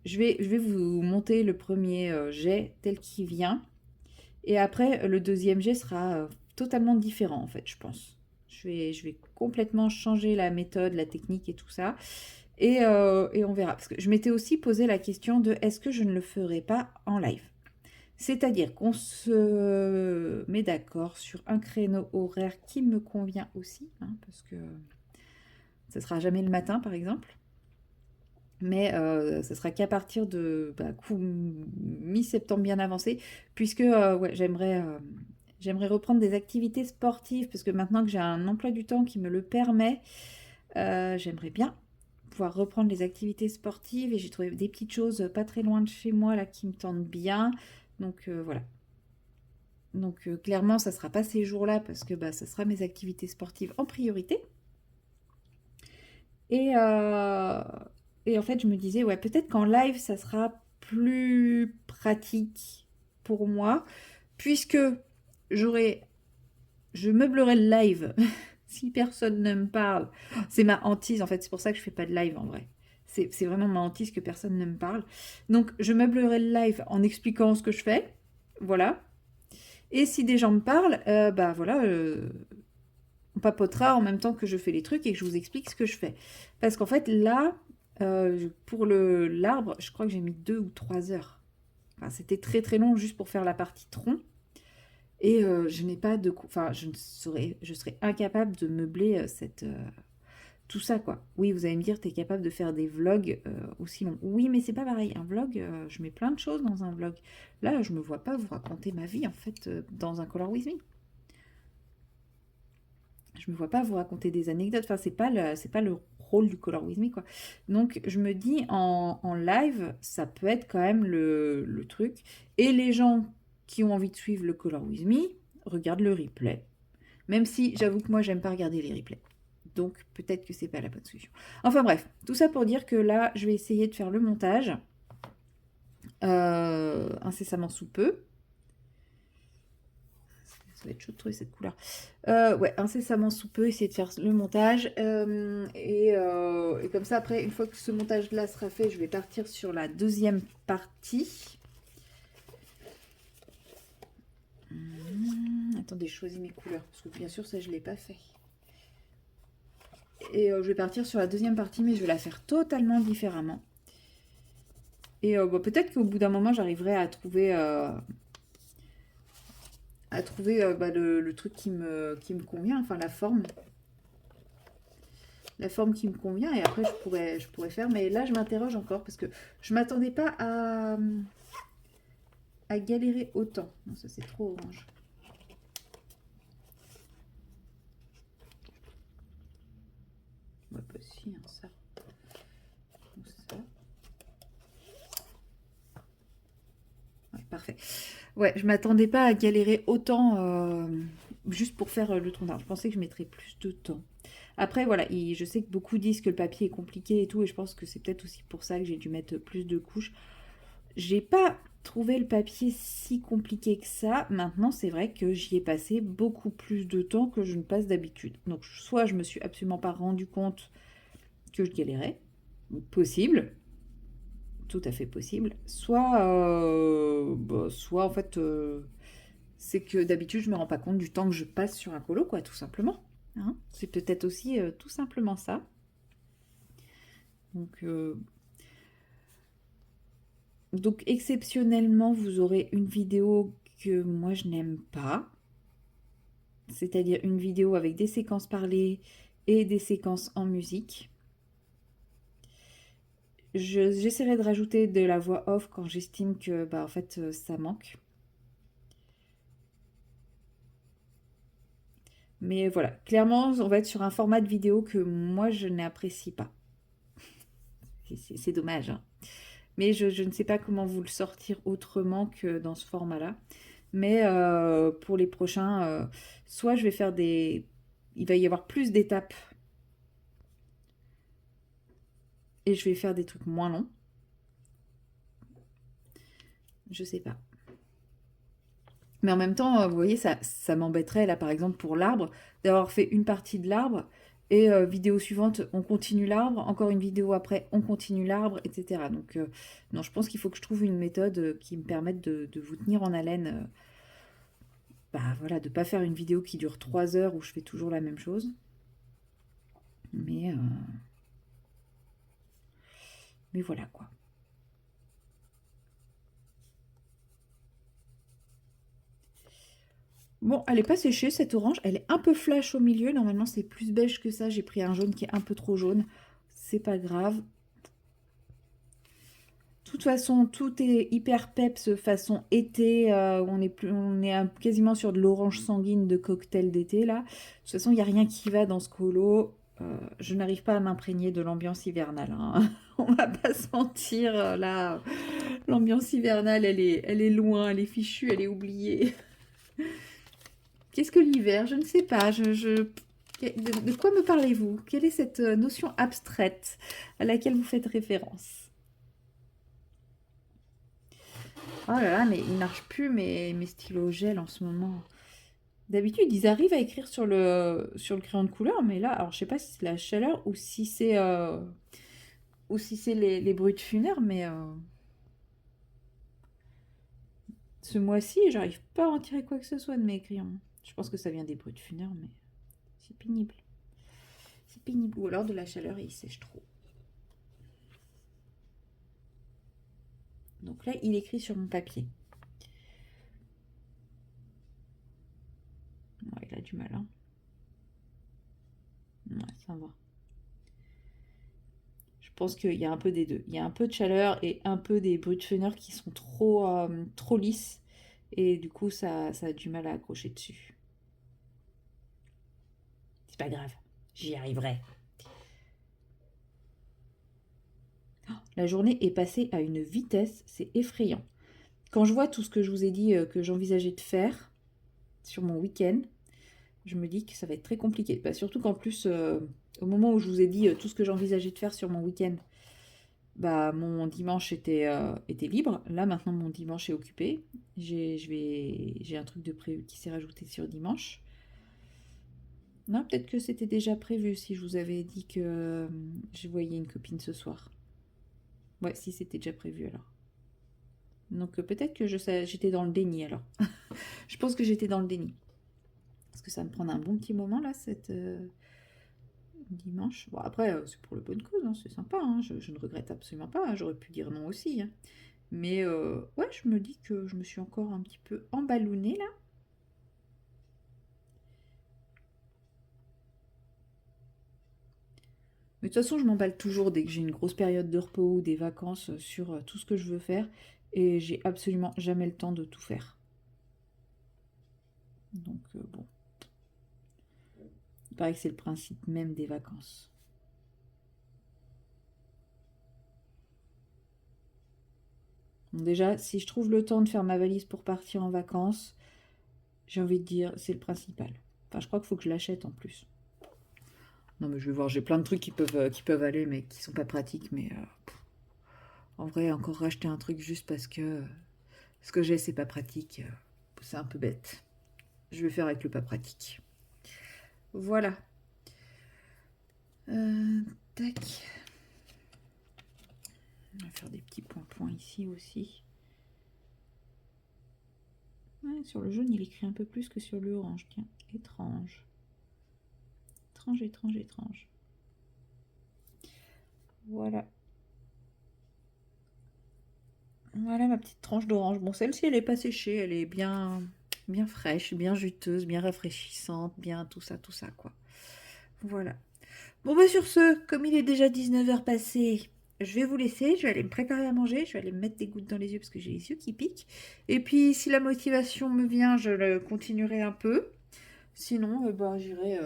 Je vais vous monter le premier jet tel qu'il vient. Et après, le deuxième jet sera totalement différent, en fait, je pense. Je vais complètement changer la méthode, la technique et tout ça. Et on verra. Parce que je m'étais aussi posé la question de est-ce que je ne le ferai pas en live? C'est-à-dire qu'on se met d'accord sur un créneau horaire qui me convient aussi, hein, parce que ça sera jamais le matin, par exemple. Mais ça sera qu'à partir de mi-septembre bien avancé, puisque ouais, j'aimerais reprendre des activités sportives, parce que maintenant que j'ai un emploi du temps qui me le permet, j'aimerais bien pouvoir reprendre les activités sportives, et j'ai trouvé des petites choses pas très loin de chez moi là qui me tentent bien. Donc voilà. Donc clairement, ça sera pas ces jours-là, parce que ça sera mes activités sportives en priorité. Et, euh, et en fait, je me disais, ouais, peut-être qu'en live, ça sera plus pratique pour moi, puisque j'aurais, je meublerai le live si personne ne me parle. C'est ma hantise, en fait, c'est pour ça que je fais pas de live en vrai. C'est vraiment ma hantise que personne ne me parle. Donc, je meublerai le live en expliquant ce que je fais. Voilà. Et si des gens me parlent, voilà, on papotera en même temps que je fais les trucs et que je vous explique ce que je fais. Parce qu'en fait, là, pour l'arbre, je crois que j'ai mis 2 ou 3 heures. Enfin, c'était très très long juste pour faire la partie tronc. Et je n'ai pas de... Enfin, je serais incapable de meubler tout ça, quoi. Oui, vous allez me dire, t'es capable de faire des vlogs aussi longs. Oui, mais c'est pas pareil. Un vlog, je mets plein de choses dans un vlog. Là, je me vois pas vous raconter ma vie, en fait, dans un Color With Me. Je me vois pas vous raconter des anecdotes. Enfin, c'est pas le rôle du Color With Me, quoi. Donc, je me dis, en live, ça peut être quand même le truc. Et les gens qui ont envie de suivre le Color With Me regardent le replay. Même si, j'avoue que moi, j'aime pas regarder les replays. Donc, peut-être que c'est pas la bonne solution. Enfin, bref. Tout ça pour dire que là, je vais essayer de faire le montage incessamment sous peu. Ça va être chaud de trouver cette couleur. Ouais, incessamment sous peu, essayer de faire le montage. Et comme ça, après, une fois que ce montage-là sera fait, je vais partir sur la deuxième partie. Attendez, je choisis mes couleurs, parce que bien sûr, ça, je ne l'ai pas fait. Et je vais partir sur la deuxième partie, mais je vais la faire totalement différemment. Et peut-être qu'au bout d'un moment, j'arriverai à trouver... le truc qui me convient, enfin la forme qui me convient, et après je pourrais faire. Mais là, je m'interroge encore parce que je m'attendais pas à galérer autant. Non, ça c'est trop orange. Ouais, pas si, hein, ça. Ou ça. Ouais, parfait. Ouais, je m'attendais pas à galérer autant juste pour faire le tronc d'arbre. Je pensais que je mettrais plus de temps. Après, voilà, je sais que beaucoup disent que le papier est compliqué et tout, et je pense que c'est peut-être aussi pour ça que j'ai dû mettre plus de couches. J'ai pas trouvé le papier si compliqué que ça. Maintenant, c'est vrai que j'y ai passé beaucoup plus de temps que je ne passe d'habitude. Donc, soit je me suis absolument pas rendu compte que je galérais, possible, tout à fait possible, soit en fait, c'est que d'habitude, je me rends pas compte du temps que je passe sur un colo, quoi, tout simplement. Hein, c'est peut-être aussi tout simplement ça. Donc exceptionnellement, vous aurez une vidéo que moi je n'aime pas, c'est-à-dire une vidéo avec des séquences parlées et des séquences en musique. J'essaierai de rajouter de la voix off quand j'estime que en fait ça manque. Mais voilà, clairement, on va être sur un format de vidéo que moi je n'apprécie pas. C'est dommage, hein. Mais je ne sais pas comment vous le sortir autrement que dans ce format-là. Mais pour les prochains, soit je vais faire des... Il va y avoir plus d'étapes et je vais faire des trucs moins longs. Je sais pas. Mais en même temps, vous voyez, ça m'embêterait, là, par exemple, pour l'arbre, d'avoir fait une partie de l'arbre, et vidéo suivante, on continue l'arbre, encore une vidéo après, on continue l'arbre, etc. Donc, non, je pense qu'il faut que je trouve une méthode qui me permette de vous tenir en haleine. Bah voilà, de pas faire une vidéo qui dure 3 heures où je fais toujours la même chose. Mais, euh, mais voilà, quoi. Bon, elle est pas séchée, cette orange. Elle est un peu flash au milieu. Normalement, c'est plus beige que ça. J'ai pris un jaune qui est un peu trop jaune. C'est pas grave. De toute façon, tout est hyper peps façon été. On est quasiment sur de l'orange sanguine de cocktail d'été là. De toute façon, il n'y a rien qui va dans ce colo. Je n'arrive pas à m'imprégner de l'ambiance hivernale, hein. On va pas se mentir, là. L'ambiance hivernale, elle est loin, elle est fichue, elle est oubliée. Qu'est-ce que l'hiver? Je ne sais pas. De quoi me parlez-vous? Quelle est cette notion abstraite à laquelle vous faites référence? Oh là là, mais ils marchent plus mes stylos gel en ce moment. D'habitude, ils arrivent à écrire sur le crayon de couleur, mais là, alors je sais pas si c'est la chaleur ou si c'est les bruits de funèbre, mais ce mois-ci, j'arrive pas à en tirer quoi que ce soit de mes crayons. Je pense que ça vient des bruits de funèbre, mais c'est pénible. C'est pénible. Ou alors de la chaleur et il sèche trop. Donc là, il écrit sur mon papier. Ouais, il a du mal, hein. Ouais, ça va. Je pense qu'il y a un peu des deux. Il y a un peu de chaleur et un peu des bruits de fenêtre qui sont trop lisses. Et du coup, ça a du mal à accrocher dessus. C'est pas grave, j'y arriverai. La journée est passée à une vitesse, c'est effrayant. Quand je vois tout ce que je vous ai dit que j'envisageais de faire sur mon week-end, je me dis que ça va être très compliqué. Bah, surtout qu'en plus, au moment où je vous ai dit tout ce que j'envisageais de faire sur mon week-end, bah, mon dimanche était libre. Là, maintenant, mon dimanche est occupé. J'ai un truc de prévu qui s'est rajouté sur dimanche. Non, peut-être que c'était déjà prévu si je vous avais dit que je voyais une copine ce soir. Ouais, si c'était déjà prévu alors. Donc peut-être que j'étais dans le déni alors. Je pense que j'étais dans le déni. Parce que ça me prend un bon petit moment là, cette dimanche. Bon, après, c'est pour le bonne cause, hein, c'est sympa, hein, je ne regrette absolument pas, hein, j'aurais pu dire non aussi, hein. Mais ouais, je me dis que je me suis encore un petit peu emballonnée là. Mais de toute façon, je m'emballe toujours dès que j'ai une grosse période de repos ou des vacances sur tout ce que je veux faire. Et j'ai absolument jamais le temps de tout faire. Donc bon, il paraît que c'est le principe même des vacances. Bon, déjà, si je trouve le temps de faire ma valise pour partir en vacances, j'ai envie de dire, c'est le principal. Enfin, je crois qu'il faut que je l'achète en plus. Non, mais je vais voir, j'ai plein de trucs qui peuvent aller, mais qui sont pas pratiques. Mais en vrai, encore racheter un truc juste parce que ce que j'ai, c'est pas pratique, c'est un peu bête. Je vais faire avec le pas pratique. Voilà. Euh, tac. On va faire des petits points ici aussi. Ouais, sur le jaune, il écrit un peu plus que sur le orange. Tiens, étrange. Étrange, étrange, étrange. Voilà. Voilà ma petite tranche d'orange. Bon, celle-ci, elle est pas séchée. Elle est bien fraîche, bien juteuse, bien rafraîchissante, bien tout ça, quoi. Voilà. Bon, bah sur ce, comme il est déjà 19 h passé, je vais vous laisser. Je vais aller me préparer à manger. Je vais aller me mettre des gouttes dans les yeux parce que j'ai les yeux qui piquent. Et puis, si la motivation me vient, je le continuerai un peu. Sinon, bah, j'irai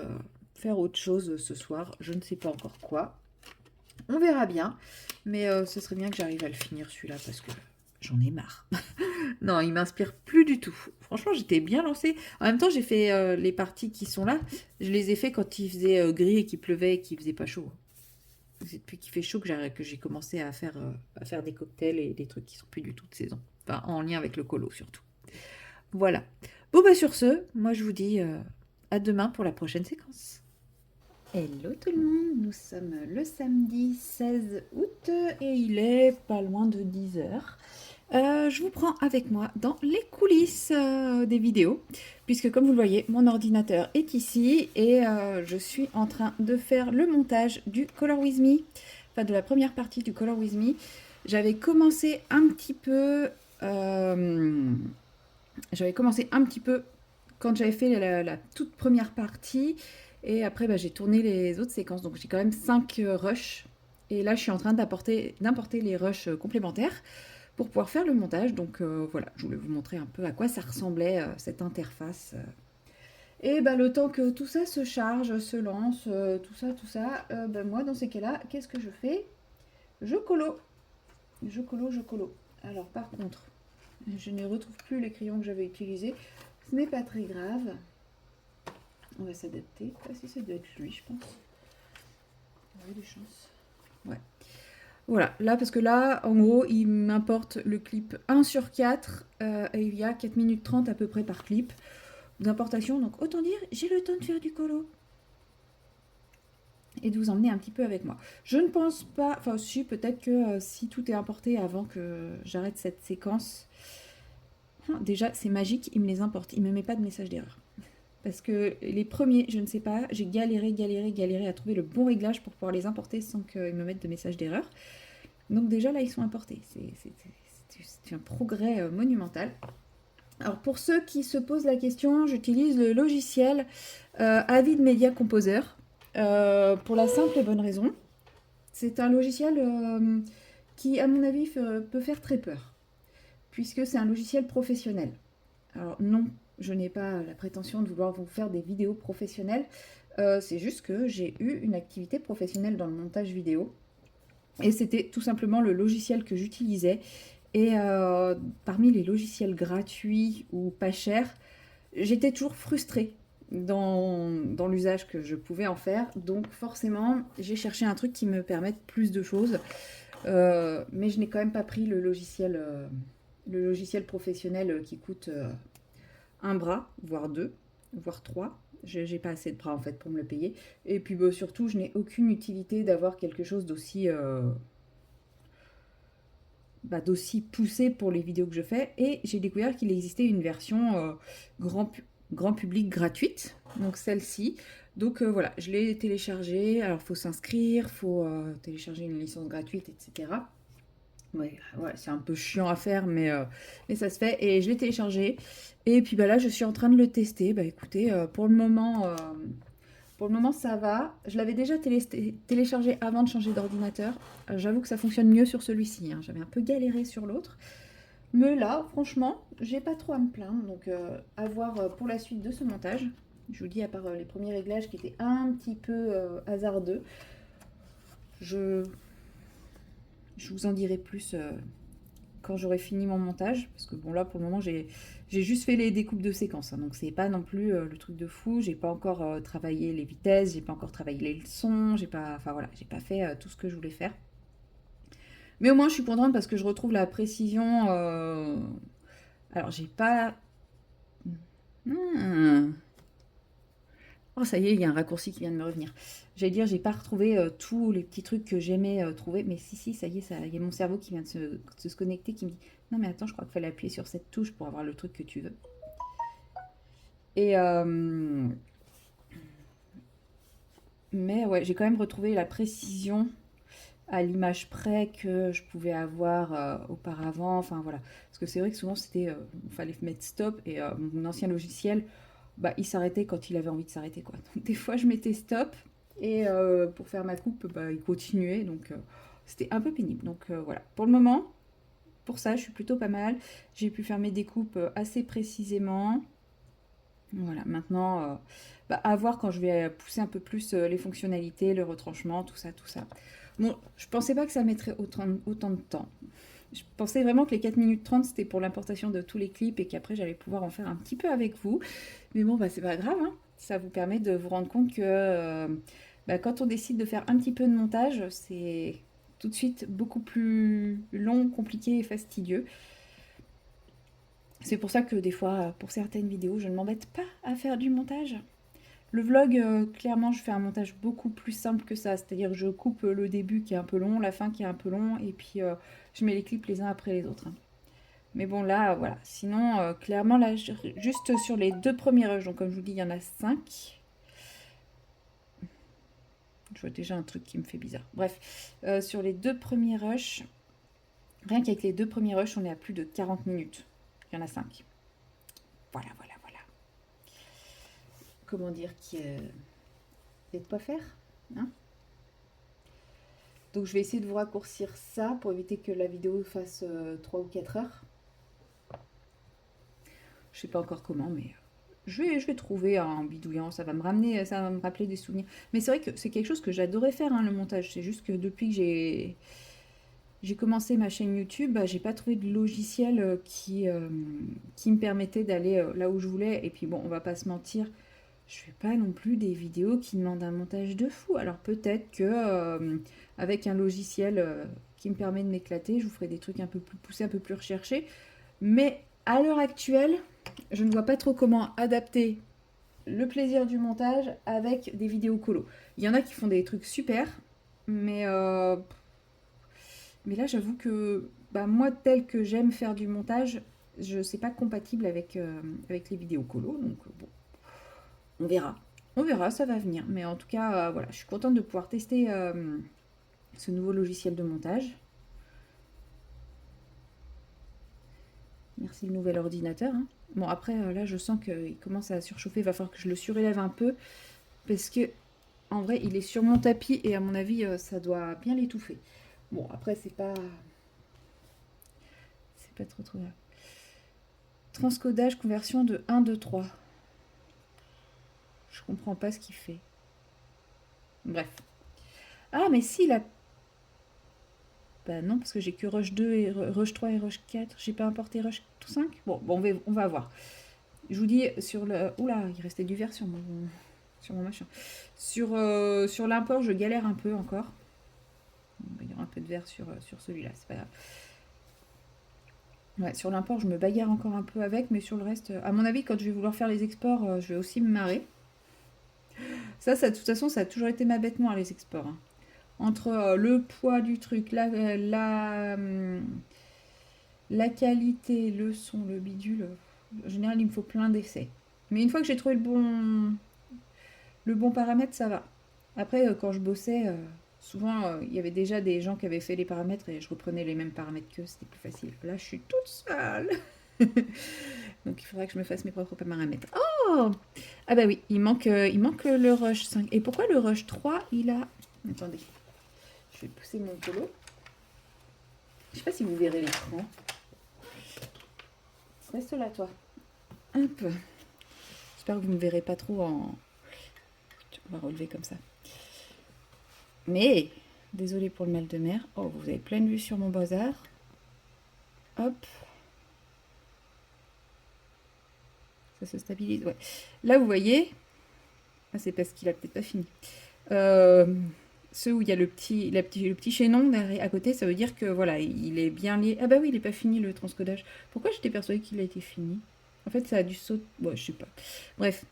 faire autre chose ce soir. Je ne sais pas encore quoi. On verra bien. Mais ce serait bien que j'arrive à le finir celui-là parce que j'en ai marre. Non, il m'inspire plus du tout. Franchement, j'étais bien lancée. En même temps, j'ai fait les parties qui sont là. Je les ai fait quand il faisait gris et qu'il pleuvait et qu'il faisait pas chaud. C'est depuis qu'il fait chaud que j'ai commencé à faire des cocktails et des trucs qui sont plus du tout de saison. Enfin, en lien avec le colo surtout. Voilà. Bon, bah sur ce, moi je vous dis à demain pour la prochaine séquence. Hello tout le monde, nous sommes le samedi 16 août et il est pas loin de 10 heures. Je vous prends avec moi dans les coulisses des vidéos, puisque comme vous le voyez, mon ordinateur est ici et je suis en train de faire le montage du Color With Me, enfin de la première partie du Color With Me. J'avais commencé un petit peu, quand j'avais fait la toute première partie, et après bah, j'ai tourné les autres séquences, donc j'ai quand même 5 rushs, et là je suis en train d'importer les rushs complémentaires pour pouvoir faire le montage. Donc voilà, je voulais vous montrer un peu à quoi ça ressemblait cette interface. Et bah, le temps que tout ça se charge, se lance, tout ça, bah, moi dans ces cas-là, qu'est-ce que je fais? Je colo. Je colo. Alors par contre, je ne retrouve plus les crayons que j'avais utilisés. Ce n'est pas très grave. On va s'adapter. Ah si, ça doit être lui, je pense. On a des chances. Ouais. Voilà, là, parce que là, en gros, il m'importe le clip 1 sur 4, et il y a 4 minutes 30 à peu près par clip d'importation. Donc, autant dire, j'ai le temps de faire du colo. Et de vous emmener un petit peu avec moi. Je ne pense pas, enfin si, peut-être que si tout est importé avant que j'arrête cette séquence, déjà, c'est magique, il me les importe, il ne me met pas de message d'erreur. Parce que les premiers, je ne sais pas, j'ai galéré à trouver le bon réglage pour pouvoir les importer sans qu'ils me mettent de message d'erreur. Donc déjà là, ils sont importés. C'est un progrès monumental. Alors pour ceux qui se posent la question, j'utilise le logiciel Avid Media Composer pour la simple et bonne raison. C'est un logiciel qui, à mon avis, peut faire très peur, puisque c'est un logiciel professionnel. Alors non, je n'ai pas la prétention de vouloir vous faire des vidéos professionnelles. C'est juste que j'ai eu une activité professionnelle dans le montage vidéo. Et c'était tout simplement le logiciel que j'utilisais. Et parmi les logiciels gratuits ou pas chers, j'étais toujours frustrée dans l'usage que je pouvais en faire. Donc forcément, j'ai cherché un truc qui me permette plus de choses. Mais je n'ai quand même pas pris le logiciel professionnel qui coûte un bras, voire deux, voire trois. J'ai pas assez de bras en fait pour me le payer. Et puis bah, surtout, je n'ai aucune utilité d'avoir quelque chose d'aussi poussé pour les vidéos que je fais. Et j'ai découvert qu'il existait une version grand public gratuite, donc celle-ci. Donc voilà, je l'ai téléchargée. Alors il faut s'inscrire, il faut télécharger une licence gratuite, etc. Ouais, ouais, c'est un peu chiant à faire, mais ça se fait. Et je l'ai téléchargé. Et puis bah, là, je suis en train de le tester. Bah écoutez, pour le moment, ça va. Je l'avais déjà téléchargé avant de changer d'ordinateur. J'avoue que ça fonctionne mieux sur celui-ci, hein. J'avais un peu galéré sur l'autre. Mais là, franchement, j'ai pas trop à me plaindre. Donc, à voir pour la suite de ce montage. Je vous dis, à part les premiers réglages qui étaient un petit peu hasardeux, je vous en dirai plus quand j'aurai fini mon montage. Parce que bon, là, pour le moment, j'ai juste fait les découpes de séquences, hein, donc c'est pas non plus le truc de fou. J'ai pas encore travaillé les vitesses, j'ai pas encore travaillé les sons, enfin voilà, j'ai pas fait tout ce que je voulais faire. Mais au moins, je suis contente parce que je retrouve la précision. Alors, j'ai pas. Hmm. Oh, ça y est, il y a un raccourci qui vient de me revenir. J'allais dire, j'ai pas retrouvé tous les petits trucs que j'aimais trouver, mais si, ça y est, il y a mon cerveau qui vient de se connecter, qui me dit non, mais attends, je crois qu'il fallait appuyer sur cette touche pour avoir le truc que tu veux. Et mais ouais, j'ai quand même retrouvé la précision à l'image près que je pouvais avoir auparavant. Enfin voilà, parce que c'est vrai que souvent c'était, il fallait mettre stop et mon ancien logiciel, bah il s'arrêtait quand il avait envie de s'arrêter quoi. Donc des fois je mettais stop et pour faire ma coupe, bah il continuait. Donc c'était un peu pénible. Donc voilà, pour le moment, pour ça, je suis plutôt pas mal. J'ai pu faire mes découpes assez précisément. Voilà, maintenant, bah, à voir quand je vais pousser un peu plus les fonctionnalités, le retranchement, tout ça, tout ça. Bon, je pensais pas que ça mettrait autant de temps. Je pensais vraiment que les 4 minutes 30 c'était pour l'importation de tous les clips et qu'après j'allais pouvoir en faire un petit peu avec vous. Mais bon, bah, c'est pas grave, hein. Ça vous permet de vous rendre compte que bah, quand on décide de faire un petit peu de montage, c'est tout de suite beaucoup plus long, compliqué et fastidieux. C'est pour ça que des fois, pour certaines vidéos, je ne m'embête pas à faire du montage. Le vlog, clairement, je fais un montage beaucoup plus simple que ça. C'est-à-dire que je coupe le début qui est un peu long, la fin qui est un peu long, et puis je mets les clips les uns après les autres, hein. Mais bon, là, voilà. Sinon, clairement, là, juste sur les 2 premiers rushs, donc comme je vous dis, il y en a 5. Je vois déjà un truc qui me fait bizarre. Bref, sur les 2 premiers rushs, rien qu'avec les 2 premiers rushs, on est à plus de 40 minutes. Il y en a 5. Voilà, voilà, voilà. Comment dire qu'il y a de quoi faire, hein. Donc je vais essayer de vous raccourcir ça pour éviter que la vidéo fasse 3 ou 4 heures. Je sais pas encore comment, mais je vais trouver un bidouillant. Ça va me ramener, ça va me rappeler des souvenirs. Mais c'est vrai que c'est quelque chose que j'adorais faire, hein, le montage. C'est juste que depuis que j'ai commencé ma chaîne YouTube, bah, j'ai pas trouvé de logiciel qui me permettait d'aller là où je voulais. Et puis bon, on va pas se mentir, je fais pas non plus des vidéos qui demandent un montage de fou. Alors peut-être que avec un logiciel qui me permet de m'éclater, je vous ferai des trucs un peu plus poussés, un peu plus recherchés. Mais à l'heure actuelle, je ne vois pas trop comment adapter le plaisir du montage avec des vidéos colo. Il y en a qui font des trucs super, mais là j'avoue que bah, moi tel que j'aime faire du montage, je sais pas compatible avec les vidéos colo, donc bon, on verra. On verra, ça va venir. Mais en tout cas, voilà, je suis contente de pouvoir tester ce nouveau logiciel de montage. Merci le nouvel ordinateur, hein. Bon, après, là, je sens qu'il commence à surchauffer. Il va falloir que je le surélève un peu. Parce que, en vrai, il est sur mon tapis. Et à mon avis, ça doit bien l'étouffer. Bon, après, c'est pas trop grave. Transcodage, conversion de 1, 2, 3. Je comprends pas ce qu'il fait. Bref. Ah, mais si, il a... Bah non, parce que j'ai que Rush 2 et Rush 3 et Rush 4. J'ai pas importé Rush 5. Bon, on va voir. Je vous dis, sur le... Oula, il restait du verre sur mon machin. Sur l'import, je galère un peu encore. Il y aura un peu de verre sur celui-là, c'est pas grave. Ouais, sur l'import, je me bagarre encore un peu avec, mais sur le reste, à mon avis, quand je vais vouloir faire les exports, je vais aussi me marrer. Ça, de toute façon, ça a toujours été ma bête noire, les exports, hein. Entre le poids du truc, la qualité, le son, le bidule, en général, il me faut plein d'essais. Mais une fois que j'ai trouvé le bon paramètre, ça va. Après, quand je bossais, souvent, il y avait déjà des gens qui avaient fait les paramètres et je reprenais les mêmes paramètres qu'eux, c'était plus facile. Là, je suis toute seule. Donc, il faudra que je me fasse mes propres paramètres. Oh! Ah bah oui, il manque le rush 5. Et pourquoi le rush 3, il a... Attendez, je vais pousser mon polo. Je sais pas si vous verrez l'écran. Reste là, toi. Un peu. J'espère que vous ne me verrez pas trop en... On va relever comme ça. Mais, désolé pour le mal de mer. Oh, vous avez pleine vue sur mon bazar. Hop. Ça se stabilise, ouais. Là, vous voyez... Ah, c'est parce qu'il a peut-être pas fini. Ceux où il y a le petit chaînon derrière, à côté, ça veut dire que, voilà, il est bien lié. Ah bah oui, il n'est pas fini, le transcodage. Pourquoi j'étais persuadée qu'il a été fini? En fait, ça a dû sauter... Bon, je sais pas. Bref.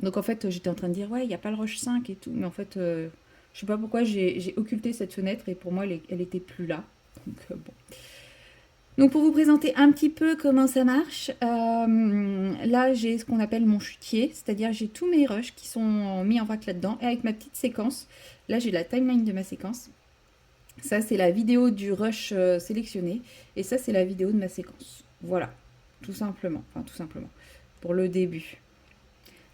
Donc, en fait, j'étais en train de dire, ouais, il n'y a pas le rush 5 et tout. Mais en fait... je sais pas pourquoi j'ai occulté cette fenêtre et pour moi elle était plus là. Donc bon. Donc pour vous présenter un petit peu comment ça marche, là j'ai ce qu'on appelle mon chutier, c'est-à-dire j'ai tous mes rushs qui sont mis en vrac là-dedans et avec ma petite séquence. Là j'ai la timeline de ma séquence. Ça c'est la vidéo du rush sélectionné et ça c'est la vidéo de ma séquence. Voilà, tout simplement, enfin tout simplement, pour le début.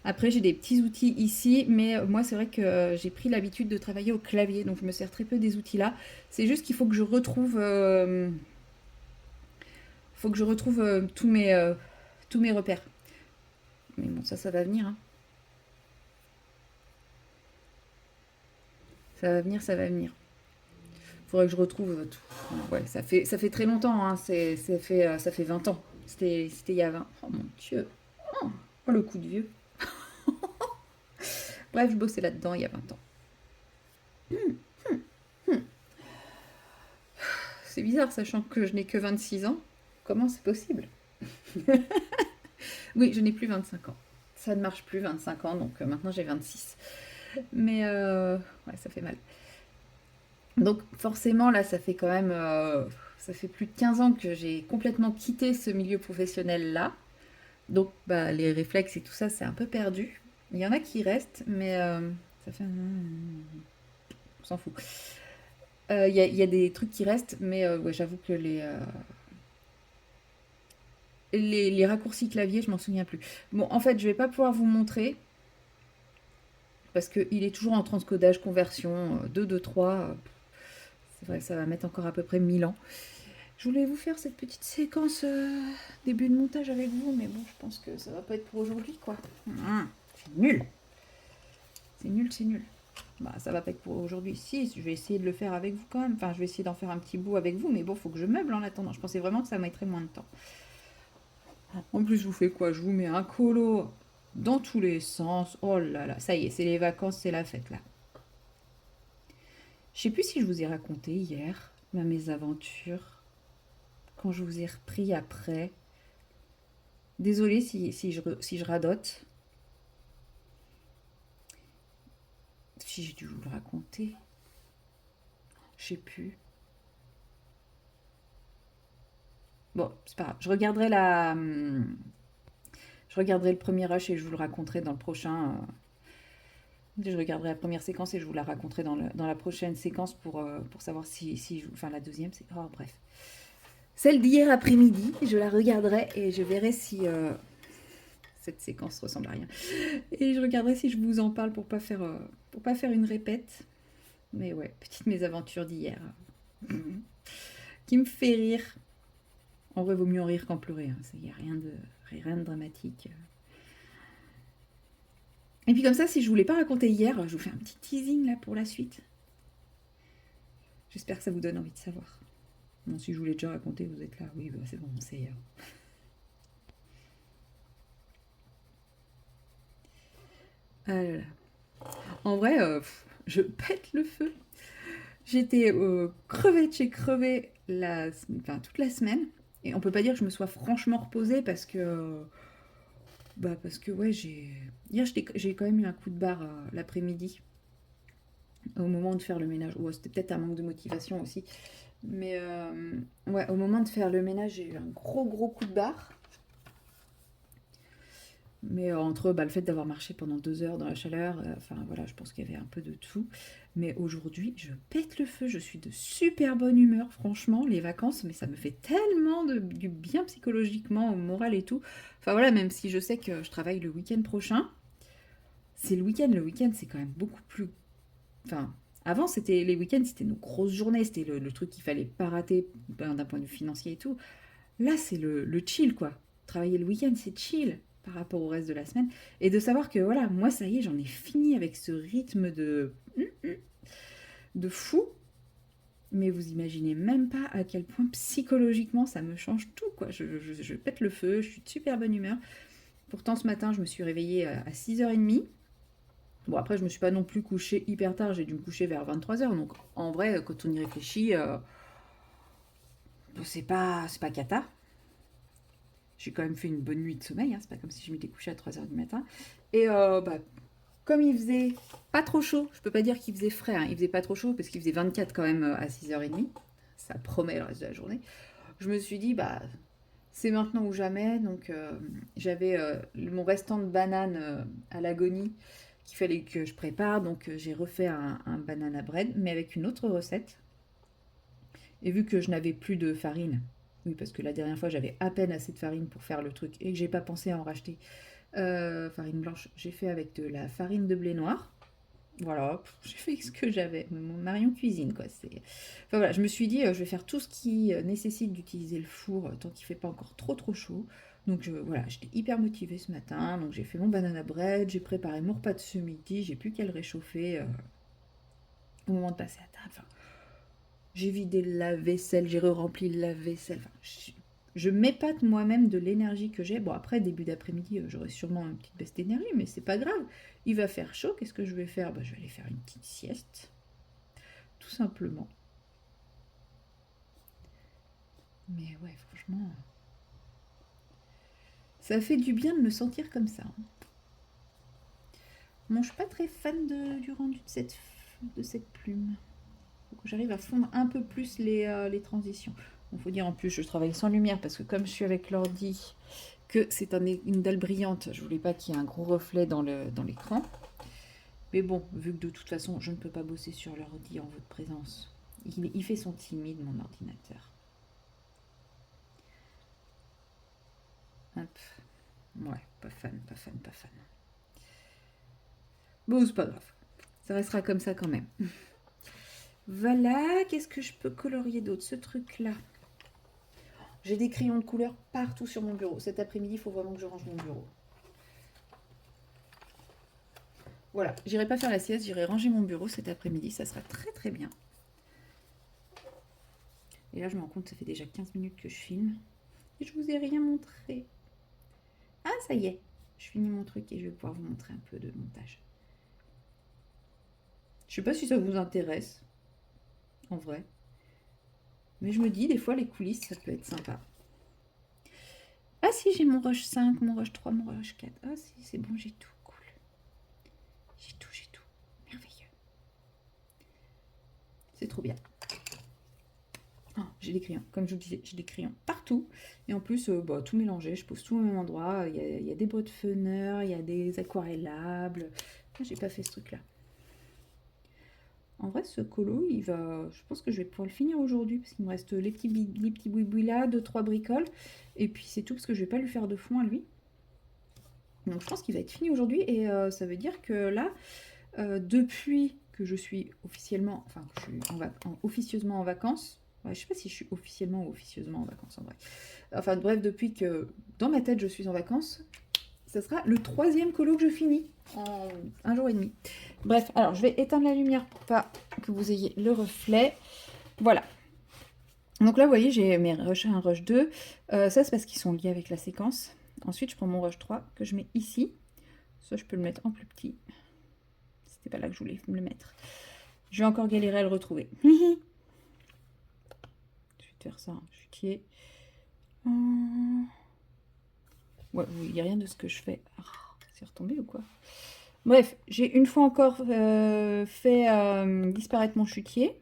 Après, j'ai des petits outils ici, mais moi, c'est vrai que j'ai pris l'habitude de travailler au clavier, donc je me sers très peu des outils là. C'est juste qu'il faut que je retrouve, tous mes repères. Mais bon, ça va venir, hein. Ça va venir, ça va venir. Faudrait que je retrouve tout. Ouais, ça fait très longtemps, hein. Ça fait 20 ans. C'était il y a 20. Oh mon Dieu. Oh, le coup de vieux. Bref, je bossais là-dedans il y a 20 ans. C'est bizarre, sachant que je n'ai que 26 ans. Comment c'est possible? Oui, je n'ai plus 25 ans. Ça ne marche plus 25 ans, donc maintenant j'ai 26. Mais ouais, ça fait mal. Donc forcément, là, ça fait quand même... ça fait plus de 15 ans que j'ai complètement quitté ce milieu professionnel-là. Donc bah, les réflexes et tout ça, c'est un peu perdu. Il y en a qui restent, mais ça fait... On s'en fout. Il y a des trucs qui restent, mais ouais, j'avoue que les raccourcis clavier, je m'en souviens plus. Bon, en fait, je vais pas pouvoir vous montrer parce qu'il est toujours en transcodage conversion 2, 2, 3. C'est vrai que ça va mettre encore à peu près 1000 ans. Je voulais vous faire cette petite séquence début de montage avec vous, mais bon, je pense que ça va pas être pour aujourd'hui, quoi. C'est nul. C'est nul, c'est nul. Bah, ça va pas être pour aujourd'hui. Si, je vais essayer de le faire avec vous quand même. Enfin, je vais essayer d'en faire un petit bout avec vous, mais bon, faut que je meuble en attendant. Je pensais vraiment que ça mettrait moins de temps. En plus, je vous fais quoi? Je vous mets un colo dans tous les sens. Oh là là, ça y est, c'est les vacances, c'est la fête là. Je sais plus si je vous ai raconté hier ma mésaventure quand je vous ai repris après. Désolée si je radote. Si j'ai dû vous le raconter. Je sais plus. Bon, c'est pas grave. Je regarderai le premier rush et je vous le raconterai dans le prochain. Je regarderai la première séquence et je vous la raconterai dans la prochaine séquence pour savoir si enfin, la deuxième, c'est... Oh, bref. Celle d'hier après-midi, je la regarderai et je verrai si cette séquence ressemble à rien. Et je regarderai si je vous en parle pour pas faire une répète. Mais ouais, petite mésaventure d'hier. Qui me fait rire. En vrai, vaut mieux en rire qu'en pleurer. Il n'y a rien de dramatique. Et puis comme ça, si je ne vous l'ai pas raconté hier, je vous fais un petit teasing là pour la suite. J'espère que ça vous donne envie de savoir. Bon, si je vous l'ai déjà raconté, vous êtes là. Oui, bah, c'est bon, c'est hier. Ah là là. En vrai, je pète le feu. J'étais crevée de chez crevée toute la semaine. Et on peut pas dire que je me sois franchement reposée parce que ouais, hier j'ai quand même eu un coup de barre l'après-midi au moment de faire le ménage. Ouais, c'était peut-être un manque de motivation aussi. Mais ouais, au moment de faire le ménage, j'ai eu un gros coup de barre. Mais entre le fait d'avoir marché pendant 2 heures dans la chaleur, enfin voilà, je pense qu'il y avait un peu de tout. Mais aujourd'hui, je pète le feu, je suis de super bonne humeur, franchement, les vacances, mais ça me fait tellement du bien psychologiquement, au moral et tout. Enfin voilà, même si je sais que je travaille le week-end prochain, c'est le week-end c'est quand même beaucoup plus... Enfin, avant, c'était les week-ends, c'était nos grosses journées, c'était le truc qu'il fallait pas rater d'un point de vue financier et tout. Là, c'est le chill, quoi. Travailler le week-end, c'est chill par rapport au reste de la semaine. Et de savoir que, voilà, moi, ça y est, j'en ai fini avec ce rythme de fou. Mais vous imaginez même pas à quel point psychologiquement ça me change tout, quoi. Je pète le feu, je suis de super bonne humeur. Pourtant, ce matin, je me suis réveillée à 6h30. Bon, après, je me suis pas non plus couchée hyper tard, j'ai dû me coucher vers 23h. Donc, en vrai, quand on y réfléchit, c'est pas cata. J'ai quand même fait une bonne nuit de sommeil, hein. C'est pas comme si je m'étais couchée à 3h du matin. Et comme il faisait pas trop chaud, je peux pas dire qu'il faisait frais, hein. Il faisait pas trop chaud parce qu'il faisait 24 quand même à 6h30. Ça promet le reste de la journée. Je me suis dit, bah, c'est maintenant ou jamais. Donc, j'avais mon restant de banane à l'agonie qu'il fallait que je prépare. Donc, j'ai refait un banana bread, mais avec une autre recette. Et vu que je n'avais plus de farine, oui, parce que la dernière fois j'avais à peine assez de farine pour faire le truc et que j'ai pas pensé à en racheter farine blanche, j'ai fait avec de la farine de blé noir. Voilà, j'ai fait ce que j'avais. Mon Marion cuisine, quoi. Enfin voilà, je me suis dit, je vais faire tout ce qui nécessite d'utiliser le four tant qu'il fait pas encore trop chaud. Donc voilà, j'étais hyper motivée ce matin. Donc j'ai fait mon banana bread, j'ai préparé mon repas de ce midi, j'ai plus qu'à le réchauffer au moment de passer à table. Enfin, j'ai vidé le lave-vaisselle, j'ai re-rempli le lave-vaisselle. Enfin, je m'épate moi-même de l'énergie que j'ai. Bon, après, début d'après-midi, j'aurai sûrement une petite baisse d'énergie, mais c'est pas grave. Il va faire chaud, qu'est-ce que je vais faire? Je vais aller faire une petite sieste. Tout simplement. Mais ouais, franchement... Ça fait du bien de me sentir comme ça. Bon, je suis pas très fan du rendu de cette plume. Faut que j'arrive à fondre un peu plus les transitions. Il faut dire en plus, je travaille sans lumière parce que comme je suis avec l'ordi, que c'est une dalle brillante, je voulais pas qu'il y ait un gros reflet dans l'écran. Mais bon, vu que de toute façon, je ne peux pas bosser sur l'ordi en votre présence. Il fait son timide, mon ordinateur. Hop. Ouais, pas fan, pas fan, pas fan. Bon, c'est pas grave. Ça restera comme ça quand même. Voilà, qu'est-ce que je peux colorier d'autre? Ce truc-là. J'ai des crayons de couleur partout sur mon bureau. Cet après-midi, il faut vraiment que je range mon bureau. Voilà, j'irai pas faire la sieste, j'irai ranger mon bureau cet après-midi. Ça sera très très bien. Et là, je me rends compte, ça fait déjà 15 minutes que je filme. Et je vous ai rien montré. Ah, ça y est. Je finis mon truc et je vais pouvoir vous montrer un peu de montage. Je sais pas si ça vous intéresse, en vrai. Mais je me dis, des fois, les coulisses, ça peut être sympa. Ah si, j'ai mon rush 5, mon rush 3, mon rush 4. Ah si, c'est bon, j'ai tout. Cool. J'ai tout, j'ai tout. Merveilleux. C'est trop bien. Oh, j'ai des crayons. Comme je vous disais, j'ai des crayons partout. Et en plus, tout mélangé. Je pose tout au même endroit. Il y a des Botfener, il y a des aquarellables. J'ai pas fait ce truc-là. En vrai, ce colo, je pense que je vais pouvoir le finir aujourd'hui parce qu'il me reste les petits boui-boui là, 2-3 bricoles. Et puis c'est tout parce que je vais pas lui faire de fond à lui. Donc je pense qu'il va être fini aujourd'hui et ça veut dire que là, depuis que je suis officiellement, enfin, je suis officieusement en vacances. Ouais, je sais pas si je suis officiellement ou officieusement en vacances en vrai. Enfin bref, depuis que dans ma tête je suis en vacances, ça sera le 3e colo que je finis en 1 jour et demi. Bref, alors je vais éteindre la lumière pour pas que vous ayez le reflet. Voilà. Donc là, vous voyez, j'ai mes rush 1, rush 2. Ça, c'est parce qu'ils sont liés avec la séquence. Ensuite, je prends mon rush 3 que je mets ici. Ça, je peux le mettre en plus petit. C'était pas là que je voulais me le mettre. Je vais encore galérer à le retrouver. Je vais te faire ça, chutier. Ouais, il n'y a rien de ce que je fais. Oh, c'est retombé ou quoi? Bref, j'ai une fois encore fait disparaître mon chutier.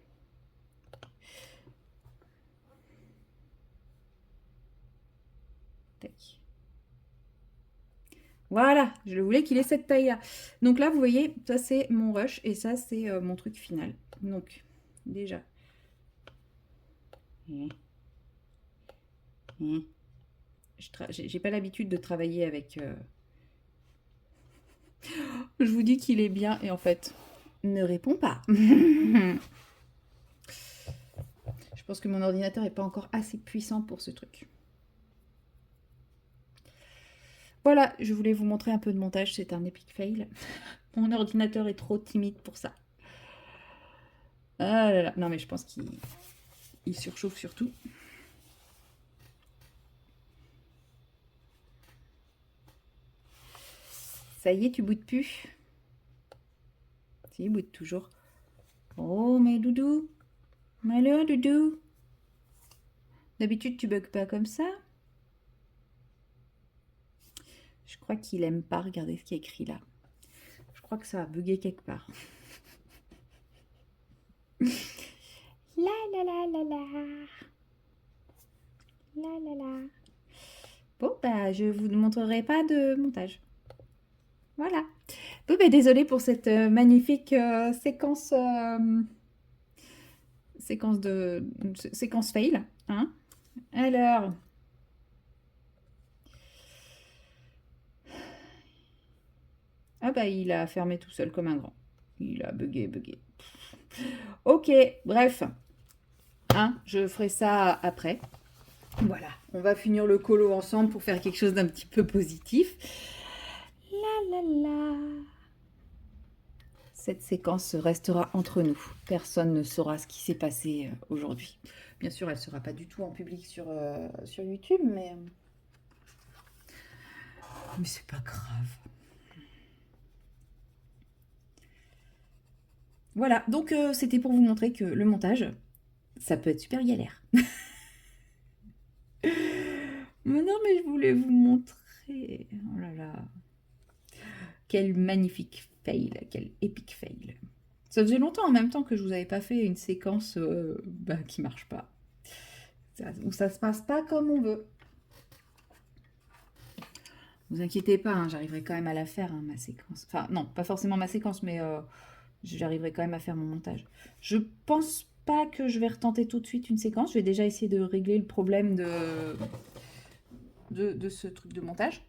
Tac. Voilà, je voulais qu'il ait cette taille-là. Donc là, vous voyez, ça c'est mon rush et ça c'est mon truc final. Donc, déjà. J'ai pas l'habitude de travailler avec... Je vous dis qu'il est bien et en fait, ne répond pas. Je pense que mon ordinateur n'est pas encore assez puissant pour ce truc. Voilà, je voulais vous montrer un peu de montage, c'est un epic fail. Mon ordinateur est trop timide pour ça. Ah là là, non mais je pense qu'il surchauffe surtout. Ça y est, tu boudes plus? Si, il boude toujours. Oh, mais doudou. Malheur, doudou. D'habitude, tu bugs pas comme ça? Je crois qu'il aime pas regarder ce qui est écrit là. Je crois que ça a bugué quelque part. La la la la la. La la la. Bon, bah, je vous montrerai pas de montage. Voilà. Bon, bah, désolée pour cette magnifique séquence fail. Hein. Alors. Ah bah, il a fermé tout seul comme un grand. Il a bugué. Ok, bref. Hein, je ferai ça après. Voilà, on va finir le colo ensemble pour faire quelque chose d'un petit peu positif. La la la. Cette séquence restera entre nous. Personne ne saura ce qui s'est passé aujourd'hui. Bien sûr, elle ne sera pas du tout en public sur YouTube, mais c'est pas grave. Voilà, donc c'était pour vous montrer que le montage, ça peut être super galère. Mais non, mais je voulais vous montrer. très... Oh là là. Quel magnifique fail, quel épique fail. Ça faisait longtemps en même temps que je vous avais pas fait une séquence qui marche pas. Où ça se passe pas comme on veut. Vous inquiétez pas, hein, j'arriverai quand même à la faire, hein, ma séquence. Enfin, non, pas forcément ma séquence, mais j'arriverai quand même à faire mon montage. Je pense pas que je vais retenter tout de suite une séquence. Je vais déjà essayer de régler le problème de ce truc de montage.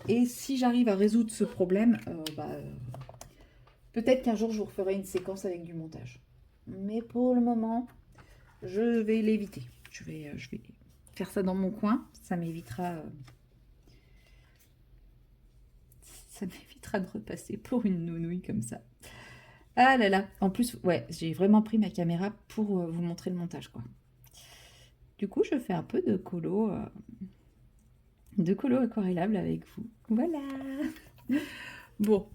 Et si j'arrive à résoudre ce problème, peut-être qu'un jour je vous referai une séquence avec du montage. Mais pour le moment, je vais l'éviter. Je vais faire ça dans mon coin. Ça m'évitera de repasser pour une nounouille comme ça. Ah là là. En plus, ouais, j'ai vraiment pris ma caméra pour vous montrer le montage, quoi. Du coup, je fais un peu de colo aquarellable avec vous. Voilà. Bon,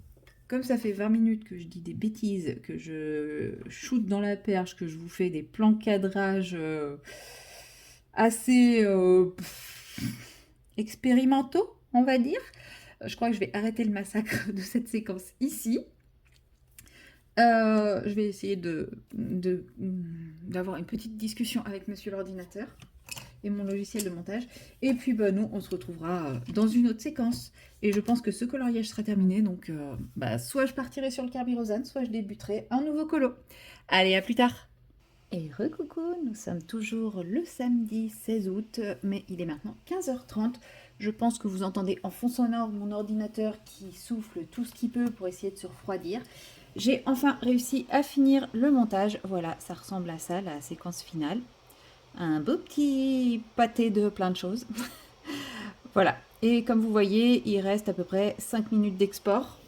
comme ça fait 20 minutes que je dis des bêtises, que je shoot dans la perche, que je vous fais des plans cadrage assez expérimentaux, on va dire, je crois que je vais arrêter le massacre de cette séquence ici. Je vais essayer d'avoir une petite discussion avec monsieur l'ordinateur et mon logiciel de montage. Et puis nous, on se retrouvera dans une autre séquence. Et je pense que ce coloriage sera terminé. Donc soit je partirai sur le Carbyrosane, soit je débuterai un nouveau colo. Allez, à plus tard. Et recoucou, nous sommes toujours le samedi 16 août, mais il est maintenant 15h30. Je pense que vous entendez en fond sonore mon ordinateur qui souffle tout ce qu'il peut pour essayer de se refroidir. J'ai enfin réussi à finir le montage. Voilà, ça ressemble à ça, la séquence finale. Un beau petit pâté de plein de choses. Voilà. Et comme vous voyez, il reste à peu près 5 minutes d'export.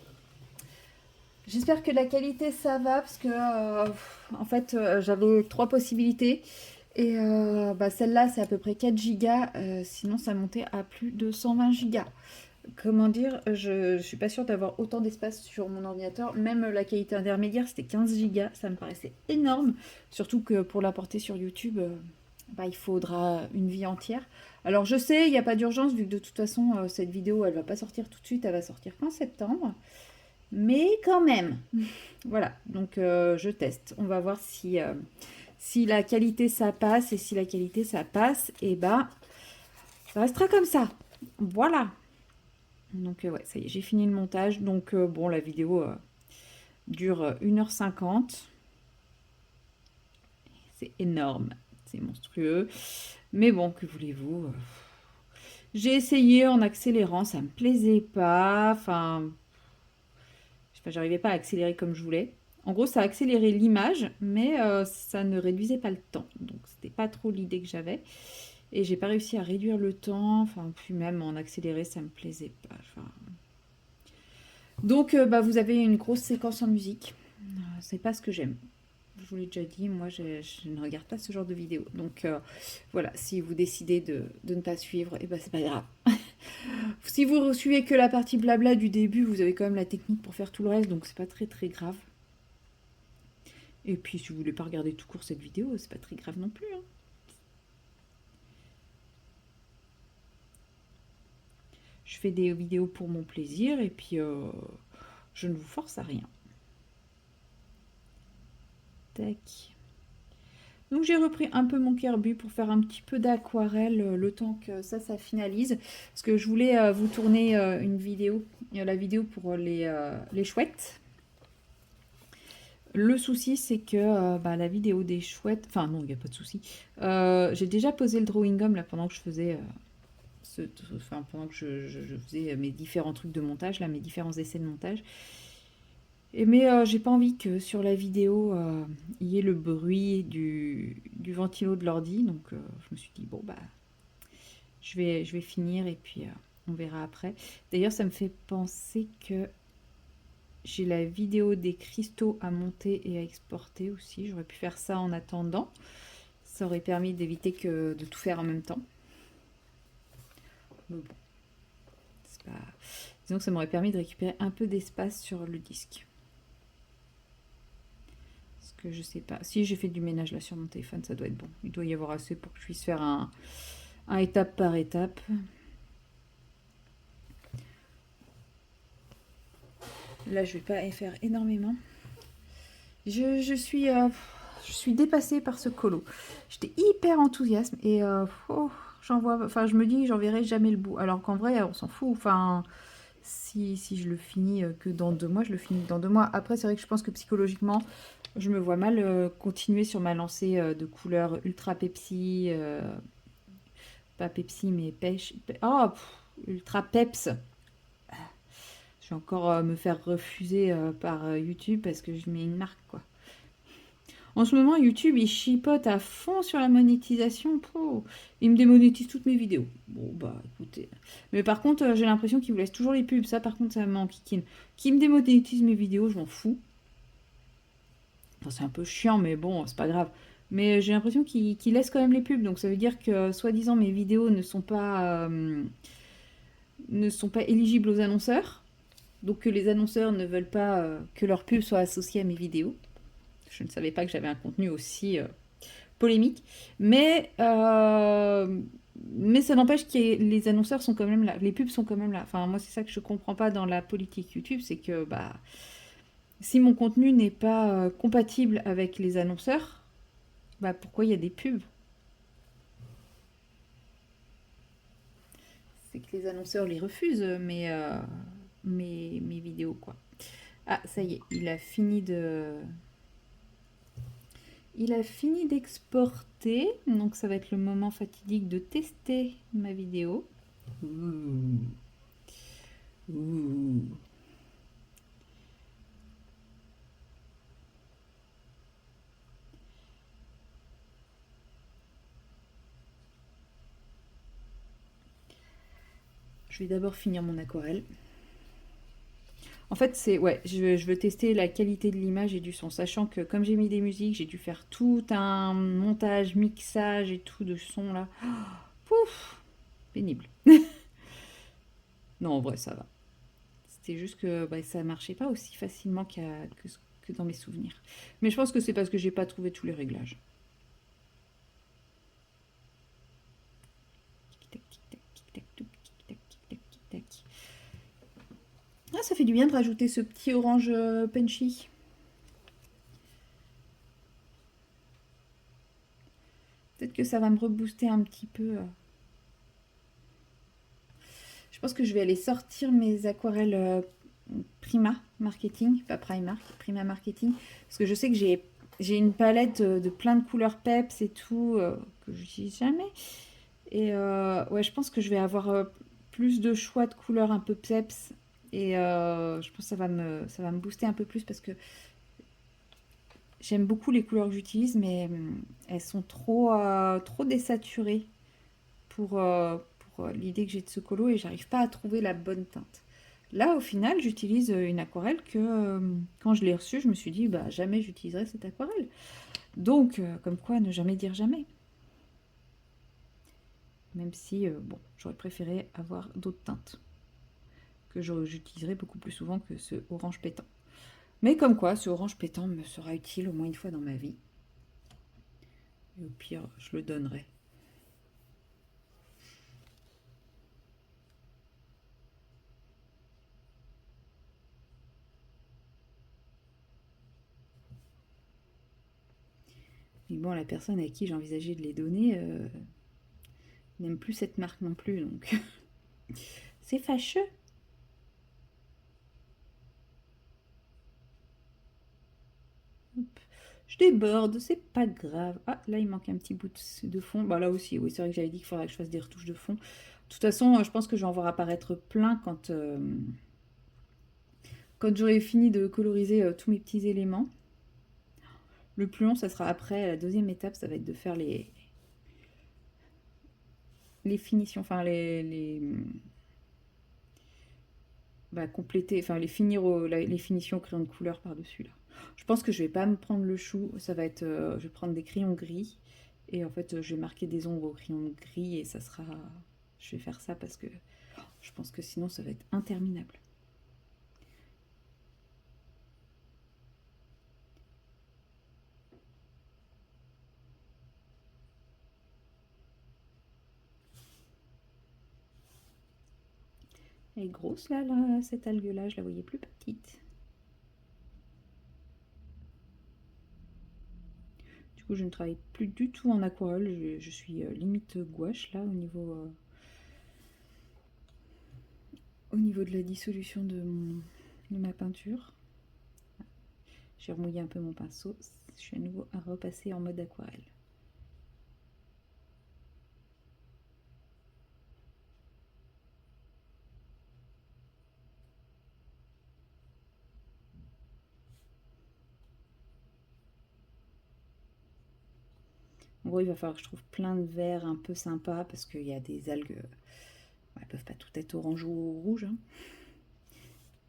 J'espère que la qualité ça va parce que en fait j'avais 3 possibilités et celle-là c'est à peu près 4 gigas, sinon ça montait à plus de 120 gigas. Comment dire, je suis pas sûre d'avoir autant d'espace sur mon ordinateur. Même la qualité intermédiaire c'était 15 gigas, ça me paraissait énorme. Surtout que pour la porter sur YouTube, il faudra une vie entière. Alors je sais, il n'y a pas d'urgence vu que de toute façon cette vidéo elle va pas sortir tout de suite, elle va sortir qu'en septembre. Mais quand même, voilà, donc je teste. On va voir si la qualité ça passe, et si la qualité ça passe, et ça restera comme ça. Voilà. Donc ouais, ça y est, j'ai fini le montage. Donc bon, la vidéo dure 1h50. C'est énorme, c'est monstrueux. Mais bon, que voulez-vous j'ai essayé en accélérant, ça me plaisait pas. Enfin, j'arrivais pas à accélérer comme je voulais. En gros, ça a accéléré l'image, mais ça ne réduisait pas le temps. Donc, c'était pas trop l'idée que j'avais. Et j'ai pas réussi à réduire le temps. Enfin, puis même en accéléré, ça me plaisait pas. Enfin... Donc, vous avez une grosse séquence en musique. C'est pas ce que j'aime. Je vous l'ai déjà dit, moi, je ne regarde pas ce genre de vidéo. Donc, voilà, si vous décidez de ne pas suivre, et c'est pas grave. Si vous suivez que la partie blabla du début, vous avez quand même la technique pour faire tout le reste, donc c'est pas très très grave. Et puis si vous voulez pas regarder tout court cette vidéo, c'est pas très grave non plus. Hein. Je fais des vidéos pour mon plaisir et puis je ne vous force à rien. Tac. Donc j'ai repris un peu mon Kirby pour faire un petit peu d'aquarelle le temps que ça finalise. Parce que je voulais vous tourner une vidéo, la vidéo pour les chouettes. Le souci c'est que la vidéo des chouettes, enfin non il n'y a pas de souci. J'ai déjà posé le drawing gum là pendant que je faisais pendant que je faisais mes différents trucs de montage, là, mes différents essais de montage. Mais j'ai pas envie que sur la vidéo il y ait le bruit du ventilo de l'ordi, donc je me suis dit bon je vais finir et puis on verra après. D'ailleurs ça me fait penser que j'ai la vidéo des cristaux à monter et à exporter aussi. J'aurais pu faire ça en attendant. Ça aurait permis d'éviter de tout faire en même temps. Mais bon, c'est pas... Disons que ça m'aurait permis de récupérer un peu d'espace sur le disque. Parce que je sais pas. Si j'ai fait du ménage là sur mon téléphone, ça doit être bon. Il doit y avoir assez pour que je puisse faire un étape par étape. Là, je vais pas faire énormément. Je suis dépassée par ce colo. J'étais hyper enthousiaste et enfin, je me dis j'en verrai jamais le bout. Alors qu'en vrai, on s'en fout. Enfin, si je le finis que dans 2 mois, je le finis dans 2 mois. Après, c'est vrai que je pense que psychologiquement, je me vois mal continuer sur ma lancée de couleurs ultra Pepsi. Pas Pepsi, mais pêche. Ultra Peps. Je vais encore me faire refuser par YouTube parce que je mets une marque, quoi. En ce moment, YouTube, il chipote à fond sur la monétisation. Il me démonétise toutes mes vidéos. Bon, bah, écoutez. Mais par contre, j'ai l'impression qu'il vous laisse toujours les pubs. Ça, par contre, ça m'enquiquine. Qui me démonétise mes vidéos, je m'en fous. Enfin, c'est un peu chiant, mais bon, c'est pas grave. Mais j'ai l'impression qu'il laisse quand même les pubs. Donc, ça veut dire que, soi-disant, mes vidéos ne sont pas éligibles aux annonceurs. Donc, que les annonceurs ne veulent pas que leurs pubs soient associées à mes vidéos. Je ne savais pas que j'avais un contenu aussi polémique. Mais ça n'empêche que les annonceurs sont quand même là. Les pubs sont quand même là. Enfin, moi, c'est ça que je comprends pas dans la politique YouTube. C'est que si mon contenu n'est pas compatible avec les annonceurs, pourquoi il y a des pubs? C'est que les annonceurs les refusent, mes vidéos, quoi. Ah, ça y est, il a fini d'exporter, donc ça va être le moment fatidique de tester ma vidéo. Ouh. Ouh. Je vais d'abord finir mon aquarelle. En fait, je veux tester la qualité de l'image et du son, sachant que comme j'ai mis des musiques, j'ai dû faire tout un montage, mixage et tout de son là. Pouf, pénible. Non, en vrai, ça va. C'était juste que ça marchait pas aussi facilement que dans mes souvenirs. Mais je pense que c'est parce que j'ai pas trouvé tous les réglages. Ah, ça fait du bien de rajouter ce petit orange punchy. Peut-être que ça va me rebooster un petit peu. Je pense que je vais aller sortir mes aquarelles Prima Marketing, pas Primark, Prima Marketing, parce que je sais que j'ai une palette de plein de couleurs peps et tout que j'utilise jamais. Et ouais, je pense que je vais avoir plus de choix de couleurs un peu peps. Et je pense que ça va me booster un peu plus parce que j'aime beaucoup les couleurs que j'utilise, mais elles sont trop désaturées pour l'idée que j'ai de ce colo et j'arrive pas à trouver la bonne teinte. Là, au final, j'utilise une aquarelle que quand je l'ai reçue, je me suis dit, jamais j'utiliserai cette aquarelle. Donc, comme quoi, ne jamais dire jamais. Même si, j'aurais préféré avoir d'autres teintes que j'utiliserai beaucoup plus souvent que ce orange pétant. Mais comme quoi, ce orange pétant me sera utile au moins une fois dans ma vie. Et au pire, je le donnerai. Mais bon, la personne à qui j'envisageais de les donner n'aime plus cette marque non plus, donc c'est fâcheux. Je déborde, c'est pas grave. Ah, là, il manque un petit bout de fond. Là aussi, oui, c'est vrai que j'avais dit qu'il faudrait que je fasse des retouches de fond. De toute façon, je pense que je vais en voir apparaître plein quand j'aurai fini de coloriser tous mes petits éléments. Le plus long, ça sera après. La deuxième étape, ça va être de faire les finitions, enfin compléter, enfin les finir, les finitions au crayon de couleur par-dessus là. Je pense que je vais pas me prendre le chou, ça va être, je vais prendre des crayons gris et en fait je vais marquer des ombres au crayon gris et je vais faire ça parce que je pense que sinon ça va être interminable. Elle est grosse là, cette algue là, je la voyais plus petite. Je ne travaille plus du tout en aquarelle. Je suis limite gouache là au niveau de la dissolution de ma peinture. J'ai remouillé un peu mon pinceau. Je suis à nouveau à repasser en mode aquarelle. En gros, il va falloir que je trouve plein de verres un peu sympas parce qu'il y a des algues. Elles peuvent pas tout être orange ou rouge. Hein.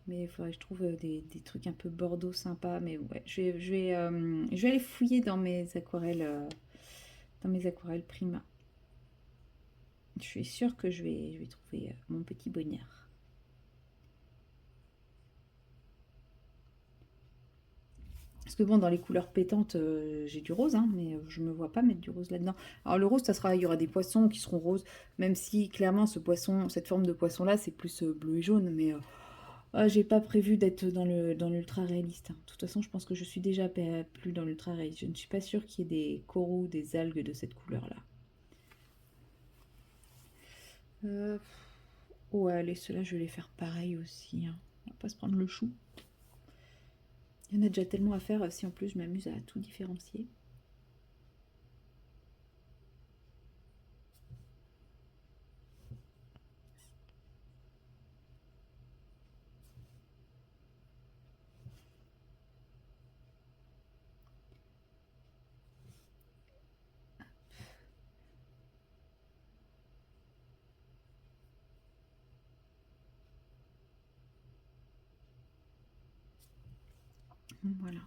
Mais il faudrait que je trouve des trucs un peu bordeaux sympas. Mais ouais, je vais aller fouiller dans mes aquarelles Prima. Je suis sûre que je vais trouver mon petit bonheur. Parce que bon, dans les couleurs pétantes, j'ai du rose, hein, mais je me vois pas mettre du rose là-dedans. Alors le rose, il y aura des poissons qui seront roses, même si clairement cette forme de poisson-là, c'est plus bleu et jaune, mais j'ai pas prévu d'être dans l'ultra réaliste. Hein. De toute façon, je pense que je suis déjà plus dans l'ultra réaliste. Je ne suis pas sûre qu'il y ait des coraux, des algues de cette couleur-là. Ouais, allez, ceux-là, je vais les faire pareil aussi. Hein. On va pas se prendre le chou. Il y en a déjà tellement à faire si en plus je m'amuse à tout différencier. Voilà.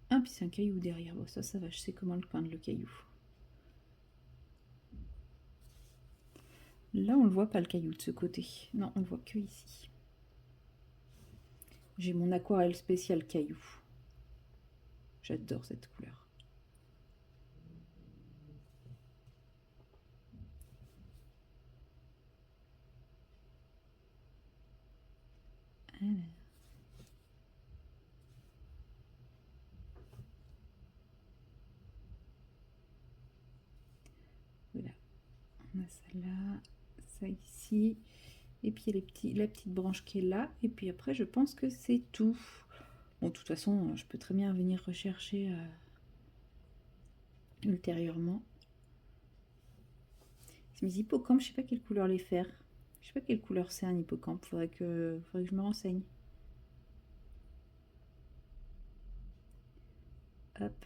Ah, puis c'est un caillou derrière. Bon, ça va, je sais comment le peindre, le caillou. Là, on le voit pas, le caillou, de ce côté. Non, on le voit que ici. J'ai mon aquarelle spéciale caillou. J'adore cette couleur. Alors. Voilà. On a ça là, ça ici. Et puis il y a la petite branche qui est là. Et puis après, je pense que c'est tout. Bon, de toute façon, je peux très bien venir rechercher ultérieurement. C'est mes hippocampes, je sais pas quelle couleur les faire. Je sais pas quelle couleur c'est un hippocampe. Faudrait que je me renseigne. Hop.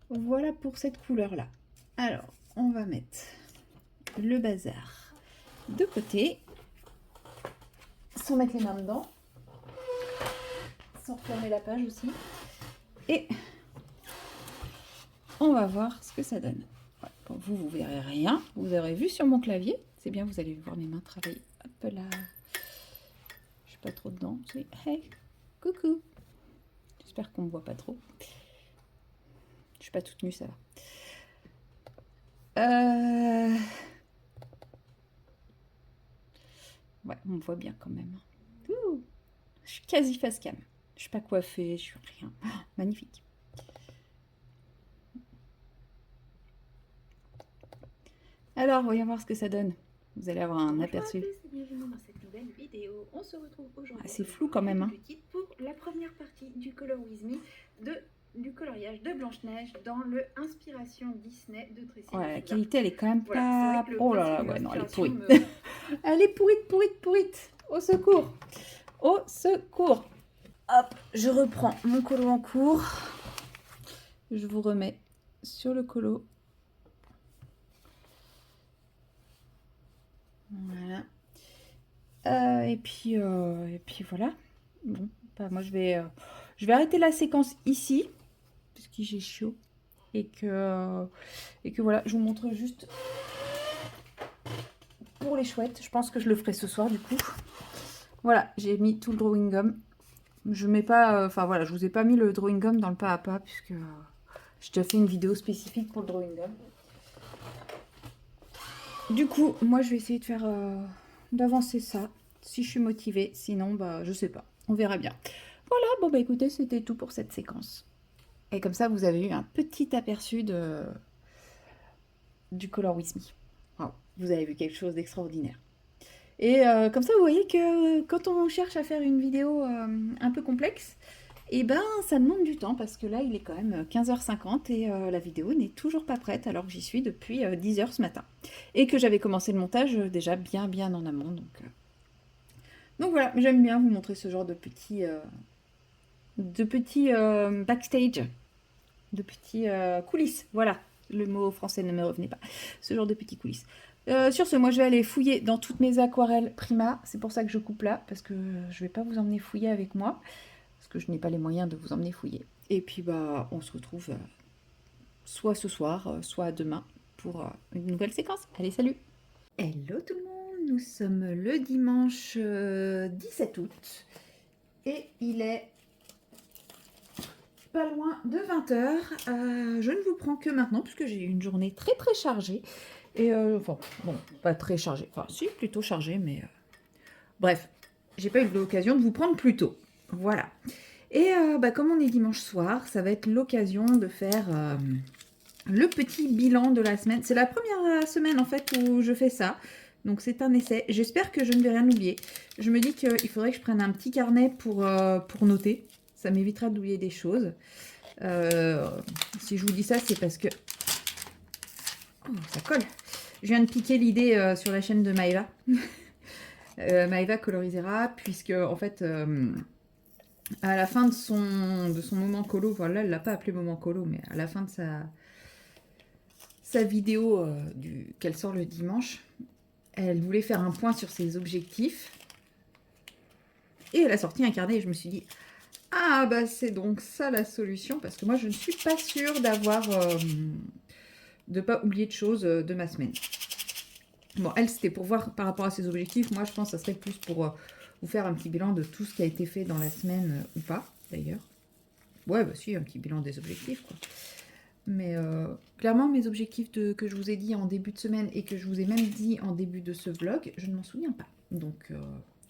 Voilà pour cette couleur là. Alors, on va mettre le bazar de côté. Sans mettre les mains dedans. Sans refermer la page aussi. Et on va voir ce que ça donne. Ouais, bon, vous verrez rien. Vous aurez vu sur mon clavier. C'est bien, vous allez voir mes mains travailler. Hop là. Je suis pas trop dedans. Hey, coucou. J'espère qu'on me voit pas trop. Je suis pas toute nue, ça va. Ouais, on me voit bien quand même. Ouh, je suis quasi face cam. Je suis pas coiffée, je suis rien. Oh, magnifique. Alors, voyons voir ce que ça donne. Vous allez avoir un aperçu. Bienvenue dans cette nouvelle vidéo. On se retrouve aujourd'hui. C'est flou quand même. Hein. Pour la première partie du Color With Me, du coloriage de Blanche-Neige dans le Inspiration Disney de Tracy. Ouais, la qualité elle est quand même pas. Oh là là, ouais, non, elle est pourrie. Elle est pourrite. Au secours. Au secours. Hop, je reprends mon colo en cours. Je vous remets sur le colo. Voilà. Et puis voilà. Bon, bah, moi je vais arrêter la séquence ici parce que j'ai chaud et que voilà, je vous montre juste pour les chouettes. Je pense que je le ferai ce soir du coup. Voilà, j'ai mis tout le drawing gum. Je mets pas, enfin voilà, je vous ai pas mis le drawing gum dans le pas à pas puisque j'ai déjà fait une vidéo spécifique pour le drawing gum. Du coup, moi je vais essayer de faire d'avancer ça si je suis motivée, sinon bah je sais pas, on verra bien. Voilà, bon bah écoutez, c'était tout pour cette séquence. Et comme ça, vous avez eu un petit aperçu du Color With Me. Wow, vous avez vu quelque chose d'extraordinaire. Et comme ça, vous voyez que quand on cherche à faire une vidéo un peu complexe, et ben ça demande du temps parce que là, il est quand même 15h50 et la vidéo n'est toujours pas prête alors que j'y suis depuis 10h ce matin. Et que j'avais commencé le montage déjà bien en amont. Donc voilà, j'aime bien vous montrer ce genre de petits backstage, de petits coulisses. Voilà, le mot français ne me revenait pas. Ce genre de petits coulisses. Sur ce, moi je vais aller fouiller dans toutes mes aquarelles Prima. C'est pour ça que je coupe là, parce que je vais pas vous emmener fouiller avec moi, parce que je n'ai pas les moyens de vous emmener fouiller. Et puis bah on se retrouve soit ce soir, soit demain pour une nouvelle séquence. Allez, salut! Hello tout le monde, nous sommes le dimanche 17 août et il est pas loin de 20h. Je ne vous prends que maintenant puisque j'ai eu une journée très chargée. Et enfin, bon, pas très chargée. Enfin, si, plutôt chargée, mais... Bref, j'ai pas eu l'occasion de vous prendre plus tôt. Voilà. Et bah, comme on est dimanche soir, ça va être l'occasion de faire le petit bilan de la semaine. C'est la première semaine, en fait, où je fais ça. Donc, c'est un essai. J'espère que je ne vais rien oublier. Je me dis qu'il faudrait que je prenne un petit carnet pour noter. Ça m'évitera d'oublier des choses. Si je vous dis ça, c'est parce que... Oh, ça colle. Je viens de piquer l'idée sur la chaîne de Maëva. Maëva Colorisera, puisque en fait, à la fin de son moment colo, voilà, elle l'a pas appelé moment colo, mais à la fin de sa vidéo qu'elle sort le dimanche, elle voulait faire un point sur ses objectifs. Et elle a sorti un carnet et je me suis dit, ah bah c'est donc ça la solution, parce que moi je ne suis pas sûre d'avoir... de pas oublier de choses de ma semaine. Bon, elle, c'était pour voir par rapport à ses objectifs. Moi, je pense que ça serait plus pour vous faire un petit bilan de tout ce qui a été fait dans la semaine, ou pas, d'ailleurs. Ouais, bah si, un petit bilan des objectifs, quoi. Mais clairement, mes objectifs que je vous ai dit en début de semaine et que je vous ai même dit en début de ce vlog, je ne m'en souviens pas. Donc,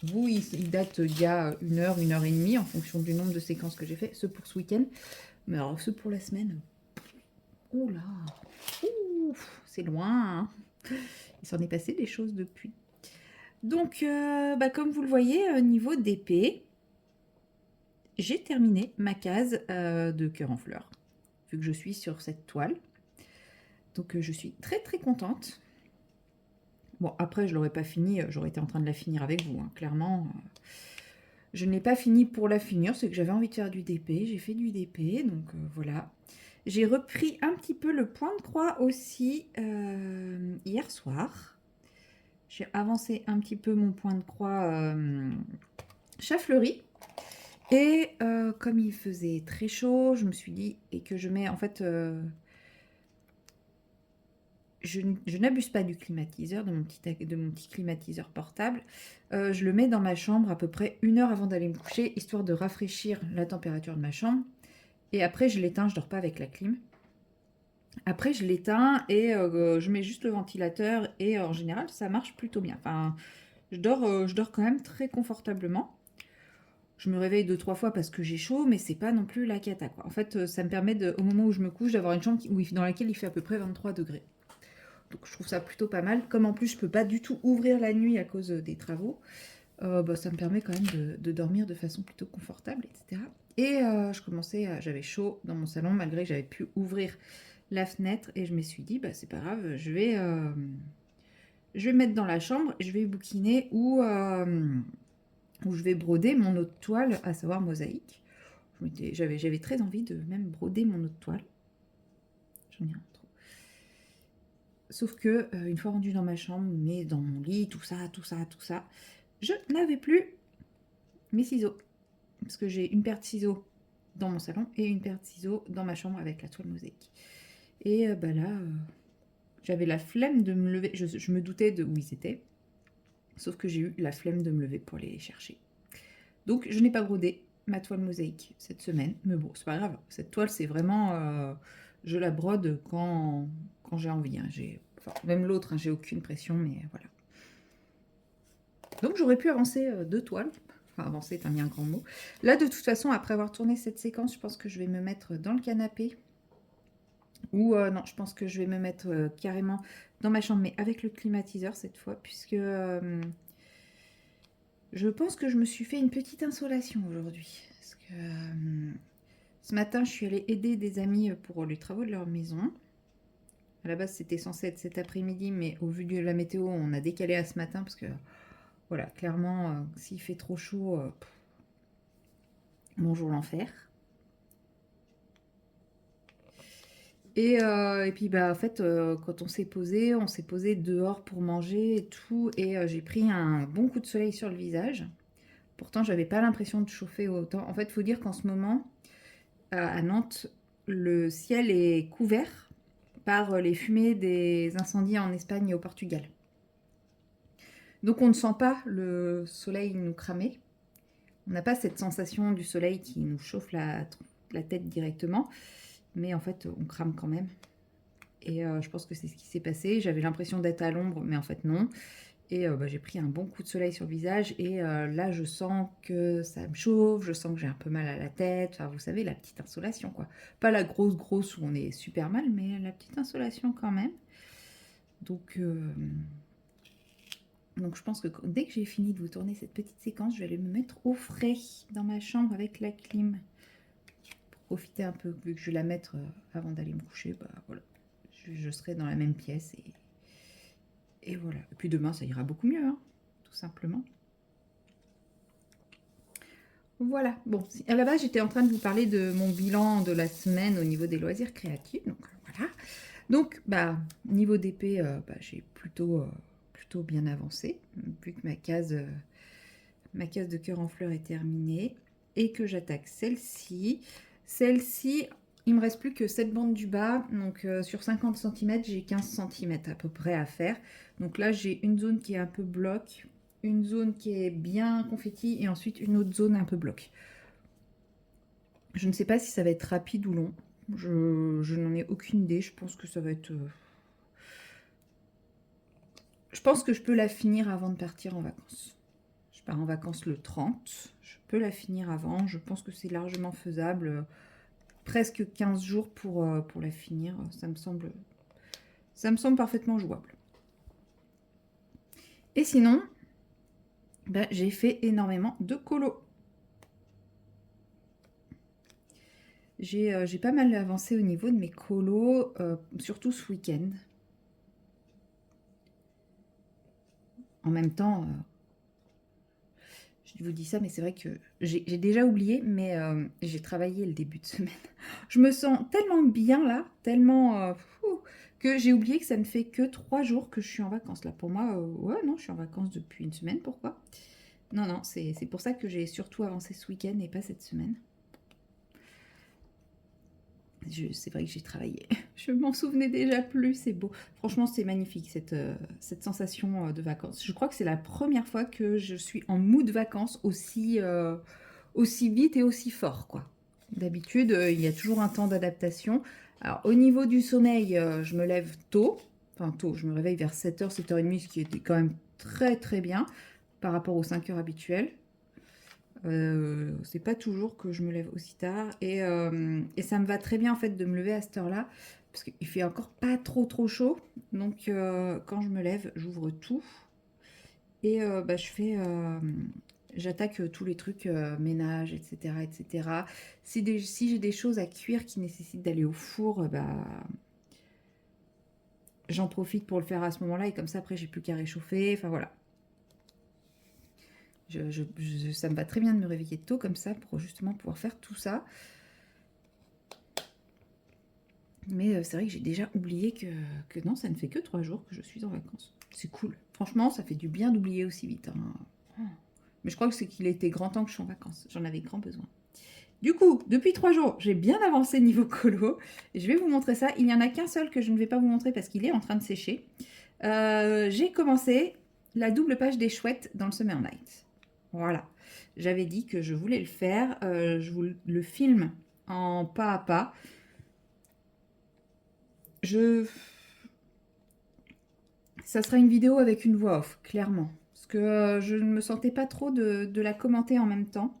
vous, ils datent il y a 1 heure et demie, en fonction du nombre de séquences que j'ai fait. Ceux pour ce week-end. Mais alors, ceux pour la semaine... Oula, c'est loin, hein. Il s'en est passé des choses depuis. Donc, bah, comme vous le voyez, niveau d'épée, j'ai terminé ma case de cœur en fleurs, vu que je suis sur cette toile. Donc, je suis très contente. Bon, après, je l'aurais pas fini, j'aurais été en train de la finir avec vous, hein, clairement. Je n'ai pas fini pour la finir, c'est que j'avais envie de faire du DP, j'ai fait du DP, donc voilà. J'ai repris un petit peu le point de croix aussi hier soir. J'ai avancé un petit peu mon point de croix chafleurie. Et comme il faisait très chaud, je me suis dit, et que je mets en fait... je n'abuse pas du climatiseur, de mon petit climatiseur portable. Je le mets dans ma chambre à peu près 1 heure avant d'aller me coucher, histoire de rafraîchir la température de ma chambre. Et après, je l'éteins, je dors pas avec la clim. Après, je l'éteins et je mets juste le ventilateur et en général, ça marche plutôt bien. Enfin, je dors quand même très confortablement. Je me réveille 2-3 fois parce que j'ai chaud, mais c'est pas non plus la cata, quoi. En fait, ça me permet, au moment où je me couche, d'avoir une chambre dans laquelle il fait à peu près 23 degrés. Donc, je trouve ça plutôt pas mal. Comme en plus, je peux pas du tout ouvrir la nuit à cause des travaux, bah, ça me permet quand même de dormir de façon plutôt confortable, etc. Et j'avais chaud dans mon salon, malgré que j'avais pu ouvrir la fenêtre, et je me suis dit, bah, c'est pas grave, je vais me mettre dans la chambre, je vais bouquiner ou je vais broder mon autre toile, à savoir mosaïque. J'avais très envie de même broder mon autre toile. J'en ai un trop. Sauf que, une fois rendue dans ma chambre, mais dans mon lit, tout ça, je n'avais plus mes ciseaux. Parce que j'ai une paire de ciseaux dans mon salon et une paire de ciseaux dans ma chambre avec la toile mosaïque. Et bah là, j'avais la flemme de me lever. Je me doutais de où ils étaient. Sauf que j'ai eu la flemme de me lever pour aller les chercher. Donc, je n'ai pas brodé ma toile mosaïque cette semaine. Mais bon, c'est pas grave. Cette toile, c'est vraiment... je la brode quand j'ai envie. Hein. Enfin, même l'autre, hein, j'ai aucune pression, mais voilà. Donc, j'aurais pu avancer 2 toiles. Enfin, avancer est un grand mot. Là, de toute façon, après avoir tourné cette séquence, je pense que je vais me mettre dans le canapé. Ou non, je pense que je vais me mettre carrément dans ma chambre, mais avec le climatiseur cette fois, puisque je pense que je me suis fait une petite insolation aujourd'hui. Parce que ce matin, je suis allée aider des amis pour les travaux de leur maison. À la base, c'était censé être cet après-midi, mais au vu de la météo, on a décalé à ce matin parce que, voilà, clairement, s'il fait trop chaud, bonjour l'enfer. Et puis, bah, en fait, quand on s'est posé dehors pour manger et tout, et j'ai pris un bon coup de soleil sur le visage. Pourtant, j'avais pas l'impression de chauffer autant. En fait, il faut dire qu'en ce moment, à Nantes, le ciel est couvert par les fumées des incendies en Espagne et au Portugal. Donc on ne sent pas le soleil nous cramer. On n'a pas cette sensation du soleil qui nous chauffe la tête directement. Mais en fait, on crame quand même. Et je pense que c'est ce qui s'est passé. J'avais l'impression d'être à l'ombre, mais en fait non. Et bah, j'ai pris un bon coup de soleil sur le visage. Et là, je sens que ça me chauffe. Je sens que j'ai un peu mal à la tête. Enfin, vous savez, la petite insolation, quoi. Pas la grosse où on est super mal, mais la petite insolation quand même. Donc je pense que dès que j'ai fini de vous tourner cette petite séquence, je vais aller me mettre au frais dans ma chambre avec la clim. Pour profiter un peu, vu que je vais la mettre avant d'aller me coucher, bah voilà. Je serai dans la même pièce et voilà. Et puis demain, ça ira beaucoup mieux, hein, tout simplement. Voilà. Bon, à la base, j'étais en train de vous parler de mon bilan de la semaine au niveau des loisirs créatifs. Donc voilà. Donc, bah, niveau d'épée, bah, j'ai plutôt bien avancé, vu que ma case de cœur en fleurs est terminée et que j'attaque celle-ci. Celle-ci, il me reste plus que cette bande du bas, donc sur 50 cm, j'ai 15 cm à peu près à faire. Donc là, j'ai une zone qui est un peu bloc, une zone qui est bien confetti et ensuite une autre zone un peu bloc. Je ne sais pas si ça va être rapide ou long. Je n'en ai aucune idée. Je pense que ça va être... Je pense que je peux la finir avant de partir en vacances. Je pars en vacances le 30. Je peux la finir avant. Je pense que c'est largement faisable. Presque 15 jours pour la finir. Ça me semble parfaitement jouable. Et sinon, bah, j'ai fait énormément de colo. J'ai pas mal avancé au niveau de mes colos, surtout ce week-end. En même temps, je vous dis ça, mais c'est vrai que j'ai déjà oublié, mais j'ai travaillé le début de semaine. Je me sens tellement bien là, tellement que j'ai oublié que ça ne fait que 3 jours que je suis en vacances. Là, pour moi, ouais, non, je suis en vacances depuis une semaine. Pourquoi? Non, c'est pour ça que j'ai surtout avancé ce week-end et pas cette semaine. C'est vrai que j'ai travaillé. Je m'en souvenais déjà plus, c'est beau. Franchement, c'est magnifique cette sensation de vacances. Je crois que c'est la première fois que je suis en mood vacances aussi vite et aussi fort, quoi. D'habitude, il y a toujours un temps d'adaptation. Alors, au niveau du sommeil, je me lève tôt. Enfin, tôt, je me réveille vers 7h, 7h30, ce qui était quand même très très bien par rapport aux 5 heures habituelles. C'est pas toujours que je me lève aussi tard et ça me va très bien en fait de me lever à cette heure-là parce qu'il fait encore pas trop chaud, donc quand je me lève j'ouvre tout et bah, j'attaque tous les trucs ménage, etc. Si j'ai des choses à cuire qui nécessitent d'aller au four, bah j'en profite pour le faire à ce moment-là et comme ça après j'ai plus qu'à réchauffer, enfin voilà. Ça me va très bien de me réveiller tôt comme ça pour justement pouvoir faire tout ça. Mais c'est vrai que j'ai déjà oublié que non, ça ne fait que 3 jours que je suis en vacances. C'est cool. Franchement, ça fait du bien d'oublier aussi vite, hein. Mais je crois que c'est qu'il était grand temps que je sois en vacances. J'en avais grand besoin. Du coup, depuis 3 jours, j'ai bien avancé niveau colo. Je vais vous montrer ça. Il n'y en a qu'un seul que je ne vais pas vous montrer parce qu'il est en train de sécher. J'ai commencé la double page des chouettes dans le Summer Night. Voilà. J'avais dit que je voulais le faire. Je vous le filme en pas à pas. Ça sera une vidéo avec une voix off, clairement. Parce que je ne me sentais pas trop de la commenter en même temps.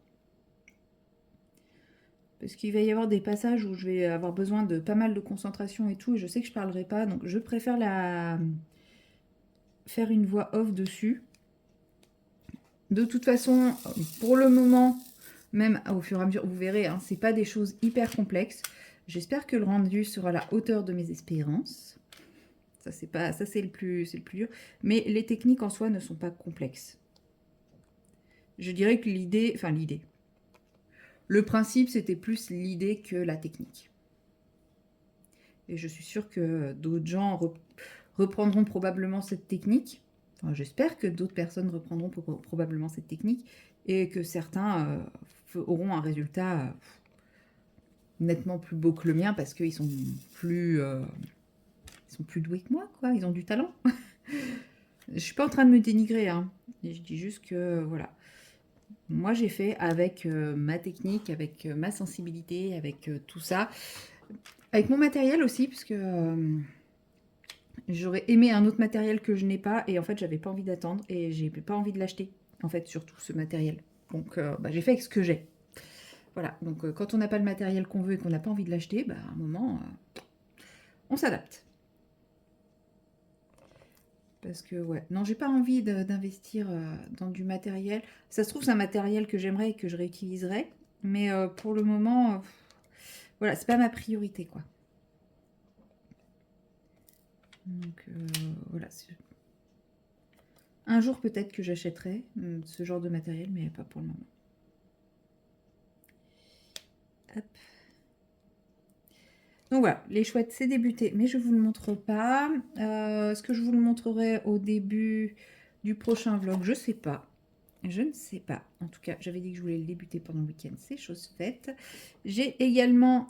Parce qu'il va y avoir des passages où je vais avoir besoin de pas mal de concentration et tout, et je sais que je parlerai pas, donc je préfère faire une voix off dessus. De toute façon, pour le moment, même au fur et à mesure, vous verrez, hein, c'est pas des choses hyper complexes. J'espère que le rendu sera à la hauteur de mes espérances. Ça, c'est le plus dur. Mais les techniques en soi ne sont pas complexes. Je dirais que le principe, c'était plus l'idée que la technique. Et je suis sûre que d'autres gens reprendront probablement cette technique. Enfin, j'espère que d'autres personnes reprendront probablement cette technique et que certains auront un résultat nettement plus beau que le mien parce qu'ils sont plus doués que moi, quoi. Ils ont du talent. Je suis pas en train de me dénigrer, hein. Je dis juste que voilà. Moi, j'ai fait avec ma technique, avec ma sensibilité, avec tout ça. Avec mon matériel aussi, parce que j'aurais aimé un autre matériel que je n'ai pas. Et en fait, j'avais pas envie d'attendre et j'ai pas envie de l'acheter, en fait, surtout ce matériel. Donc, j'ai fait avec ce que j'ai. Voilà, donc quand on n'a pas le matériel qu'on veut et qu'on n'a pas envie de l'acheter, à un moment, on s'adapte. Parce que, ouais, non, j'ai pas envie d'investir dans du matériel. Ça se trouve, c'est un matériel que j'aimerais et que je réutiliserais. Mais pour le moment, voilà, c'est pas ma priorité, quoi. Donc, voilà. Un jour, peut-être que j'achèterai ce genre de matériel, mais pas pour le moment. Hop. Donc voilà, les chouettes, c'est débuté, mais je ne vous le montre pas. Est-ce que je vous le montrerai au début du prochain vlog? Je ne sais pas. Je ne sais pas. En tout cas, j'avais dit que je voulais le débuter pendant le week-end. C'est chose faite. J'ai également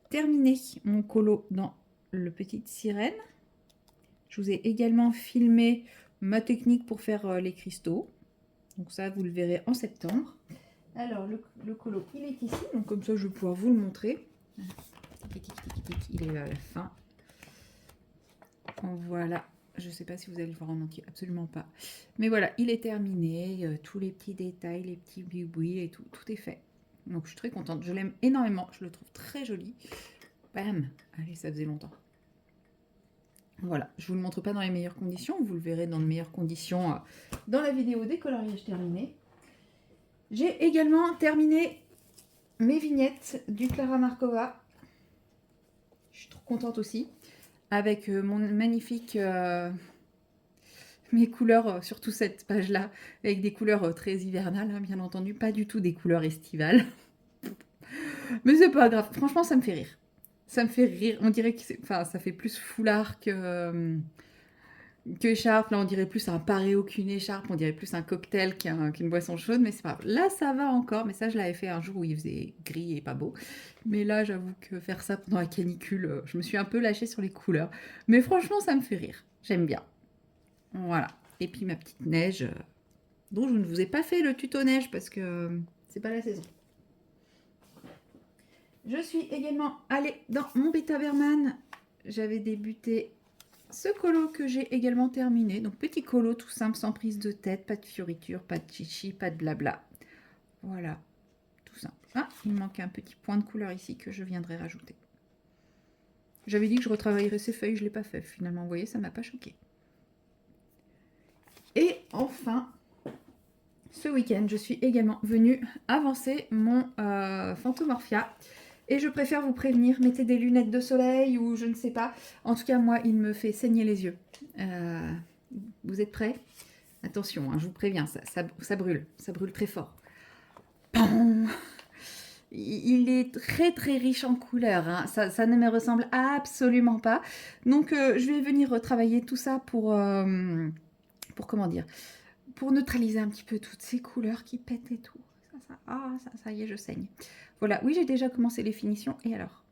terminé mon colo dans le Petite Sirène. Je vous ai également filmé ma technique pour faire les cristaux. Donc ça, vous le verrez en septembre. Alors, le colo, il est ici. Donc comme ça, je vais pouvoir vous le montrer. Il est à la fin. Voilà. Je ne sais pas si vous allez le voir en entier, absolument pas. Mais voilà, il est terminé. Tous les petits détails, les petits bibouis et tout, tout est fait. Donc je suis très contente. Je l'aime énormément. Je le trouve très joli. Bam! Allez, ça faisait longtemps. Voilà, je ne vous le montre pas dans les meilleures conditions. Vous le verrez dans de meilleures conditions dans la vidéo des coloriages terminés. J'ai également terminé mes vignettes du Clara Markova. Je suis trop contente aussi. Avec mon magnifique... mes couleurs, surtout cette page-là, avec des couleurs très hivernales, hein, bien entendu, pas du tout des couleurs estivales. Mais c'est pas grave, franchement, ça me fait rire. Ça me fait rire, on dirait que ça fait plus foulard que écharpe. Là, on dirait plus un pareo qu'une écharpe, on dirait plus un cocktail qu'une boisson chaude, mais c'est pas grave. Là, ça va encore, mais ça, je l'avais fait un jour où il faisait gris et pas beau. Mais là, j'avoue que faire ça pendant la canicule, je me suis un peu lâchée sur les couleurs. Mais franchement, ça me fait rire, j'aime bien. Voilà. Et puis ma petite neige, dont je ne vous ai pas fait le tuto neige parce que c'est pas la saison. Je suis également allée dans mon Beta Berman. J'avais débuté ce colo que j'ai également terminé. Donc petit colo tout simple, sans prise de tête, pas de fioriture, pas de chichi, pas de blabla. Voilà, tout simple. Ah, il me manque un petit point de couleur ici que je viendrai rajouter. J'avais dit que je retravaillerais ces feuilles, je ne l'ai pas fait. Finalement, vous voyez, ça ne m'a pas choqué. Et enfin, ce week-end, je suis également venue avancer mon Phantomorphia. Et je préfère vous prévenir, mettez des lunettes de soleil ou je ne sais pas. En tout cas, moi, il me fait saigner les yeux. Vous êtes prêts? Attention, hein, je vous préviens, ça brûle très fort. Il est très très riche en couleurs, hein. Ça ne me ressemble absolument pas. Donc, je vais venir retravailler tout ça pour comment dire, pour neutraliser un petit peu toutes ces couleurs qui pètent et tout. Ça y est, je saigne. Voilà, oui, j'ai déjà commencé les finitions, et alors?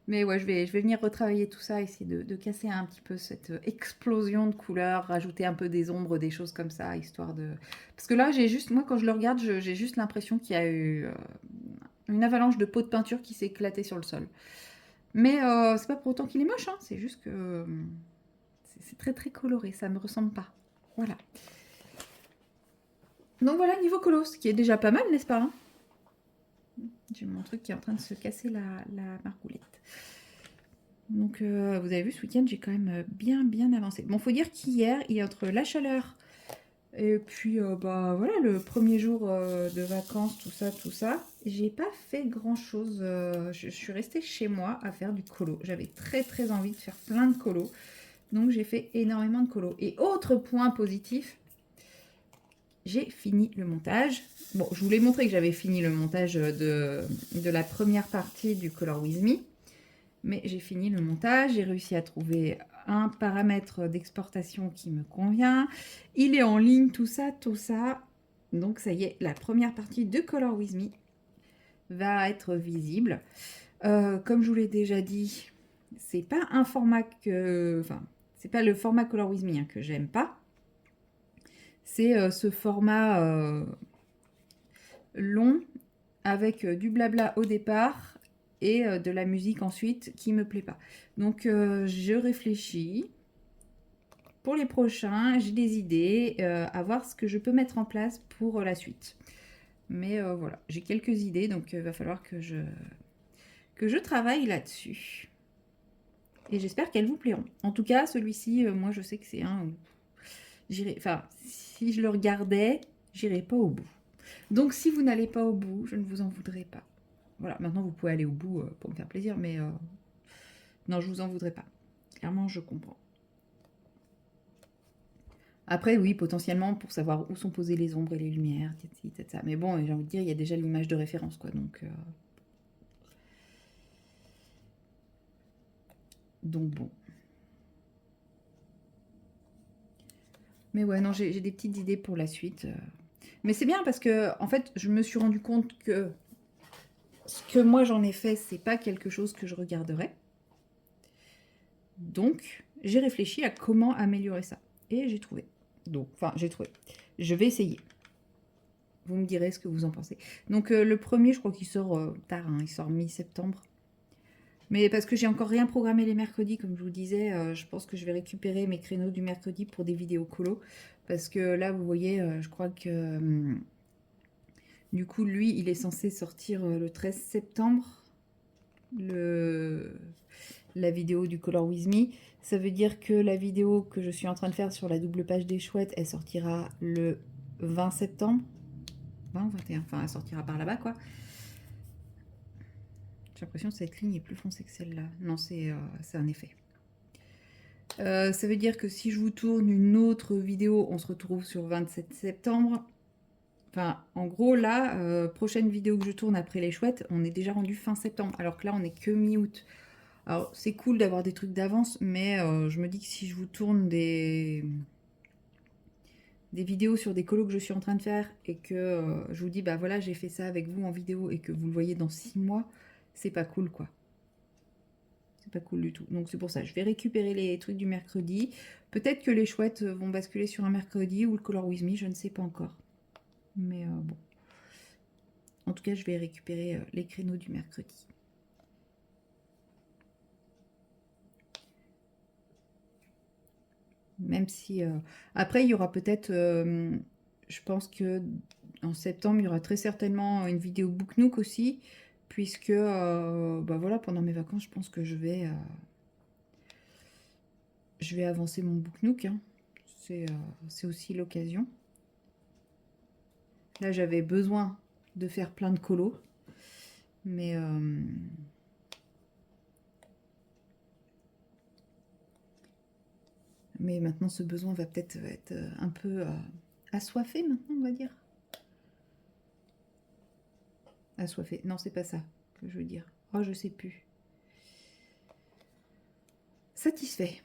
Mais ouais, je vais venir retravailler tout ça, essayer de casser un petit peu cette explosion de couleurs, rajouter un peu des ombres, des choses comme ça, histoire de... Parce que là, moi, quand je le regarde, j'ai juste l'impression qu'il y a eu une avalanche de pots de peinture qui s'est éclatée sur le sol. Mais c'est pas pour autant qu'il est moche, hein, c'est juste que... c'est très très coloré, ça me ressemble pas. Voilà. Donc voilà, niveau colo, ce qui est déjà pas mal, n'est-ce pas, hein? J'ai mon truc qui est en train de se casser la margoulette. Donc vous avez vu, ce week-end, j'ai quand même bien avancé. Bon, faut dire qu'hier, il y a entre la chaleur et puis bah voilà, le premier jour de vacances, tout ça, j'ai pas fait grand-chose. Je suis restée chez moi à faire du colo. J'avais très envie de faire plein de colo. Donc j'ai fait énormément de colo. Et autre point positif, j'ai fini le montage. Bon, je voulais montrer que j'avais fini le montage de la première partie du Color With Me. Mais j'ai fini le montage, j'ai réussi à trouver un paramètre d'exportation qui me convient. Il est en ligne, tout ça. Donc ça y est, la première partie de Color With Me va être visible. Comme je vous l'ai déjà dit, c'est pas un format que... Enfin, c'est pas le format Color With Me que j'aime pas. C'est ce format long avec du blabla au départ et de la musique ensuite qui me plaît pas. Donc je réfléchis. Pour les prochains, j'ai des idées à voir ce que je peux mettre en place pour la suite. Mais voilà, j'ai quelques idées, donc il va falloir que je travaille là-dessus. Et j'espère qu'elles vous plairont. En tout cas, celui-ci, moi je sais que c'est un... Enfin, si je le regardais, j'irais pas au bout. Donc si vous n'allez pas au bout, je ne vous en voudrais pas. Voilà, maintenant vous pouvez aller au bout pour me faire plaisir, mais non, je vous en voudrais pas. Clairement, je comprends. Après, oui, potentiellement, pour savoir où sont posées les ombres et les lumières, etc. Mais bon, j'ai envie de dire, il y a déjà l'image de référence, quoi. Donc bon. Mais ouais, non, j'ai des petites idées pour la suite. Mais c'est bien parce que, en fait, je me suis rendu compte que ce que moi j'en ai fait, c'est pas quelque chose que je regarderais. Donc, j'ai réfléchi à comment améliorer ça. Et j'ai trouvé. Donc, enfin, j'ai trouvé. Je vais essayer. Vous me direz ce que vous en pensez. Donc, le premier, je crois qu'il sort tard. Hein, il sort mi-septembre. Mais parce que j'ai encore rien programmé les mercredis, comme je vous disais, je pense que je vais récupérer mes créneaux du mercredi pour des vidéos colo. Parce que là, vous voyez, je crois que... du coup, lui, il est censé sortir le 13 septembre. La vidéo du Color With Me. Ça veut dire que la vidéo que je suis en train de faire sur la double page des chouettes, elle sortira le 20 septembre. 20 ou 21, enfin elle sortira par là-bas quoi. J'ai l'impression que cette ligne est plus foncée que celle-là. Non, c'est un effet. Ça veut dire que si je vous tourne une autre vidéo, on se retrouve sur 27 septembre. Enfin, en gros, là, prochaine vidéo que je tourne après les chouettes, on est déjà rendu fin septembre. Alors que là, on est que mi-août. Alors, c'est cool d'avoir des trucs d'avance, mais je me dis que si je vous tourne des vidéos sur des colos que je suis en train de faire et que je vous dis, bah voilà, j'ai fait ça avec vous en vidéo et que vous le voyez dans 6 mois, c'est pas cool, quoi. C'est pas cool du tout. Donc, c'est pour ça, je vais récupérer les trucs du mercredi. Peut-être que les chouettes vont basculer sur un mercredi ou le Color With Me, je ne sais pas encore. Mais bon. En tout cas, je vais récupérer les créneaux du mercredi. Même si... après, il y aura peut-être... je pense que en septembre, il y aura très certainement une vidéo Book Nook aussi. Puisque, bah voilà, pendant mes vacances, je pense que je vais avancer mon Book Nook. Hein. C'est aussi l'occasion. Là, j'avais besoin de faire plein de colos. Mais... mais maintenant, ce besoin va peut-être être un peu assoiffé, maintenant, on va dire. Assoiffé. Non, c'est pas ça que je veux dire. Oh, je sais plus. Satisfait.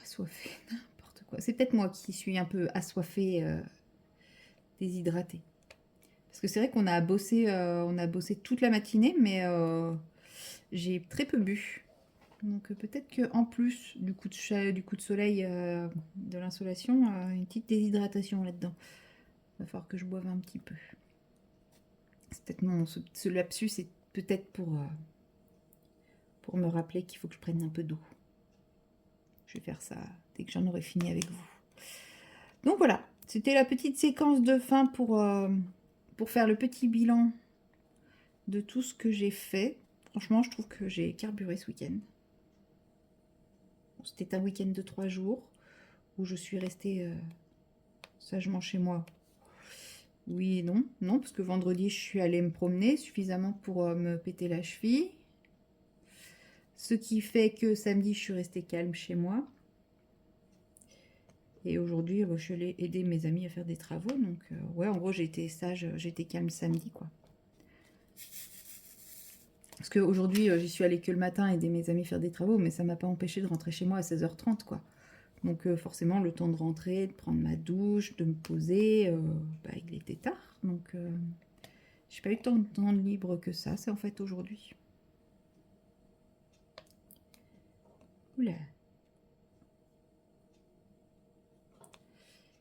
Assoiffé, n'importe quoi. C'est peut-être moi qui suis un peu assoiffée, déshydratée. Parce que c'est vrai qu'on a bossé toute la matinée, mais j'ai très peu bu. Donc peut-être que en plus du coup de soleil, de l'insolation, une petite déshydratation là-dedans. Il va falloir que je boive un petit peu. C'est peut-être ce lapsus, c'est peut-être pour me rappeler qu'il faut que je prenne un peu d'eau. je vais faire ça dès que j'en aurai fini avec vous. Donc voilà, c'était la petite séquence de fin pour faire le petit bilan de tout ce que j'ai fait. Franchement, je trouve que j'ai carburé ce week-end. C'était un week-end de 3 jours où je suis restée sagement chez moi. Oui et non. Non, parce que vendredi, je suis allée me promener suffisamment pour me péter la cheville. Ce qui fait que samedi, je suis restée calme chez moi. Et aujourd'hui, je suis allée aider mes amis à faire des travaux. Donc, ouais, en gros, j'ai été sage, j'ai été calme samedi, quoi. Parce qu'aujourd'hui, j'y suis allée que le matin aider mes amis à faire des travaux, mais ça m'a pas empêché de rentrer chez moi à 16h30, quoi. Donc, forcément, le temps de rentrer, de prendre ma douche, de me poser, bah, il était tard. Donc, j'ai pas eu tant de temps libre que ça. C'est en fait aujourd'hui. Oula.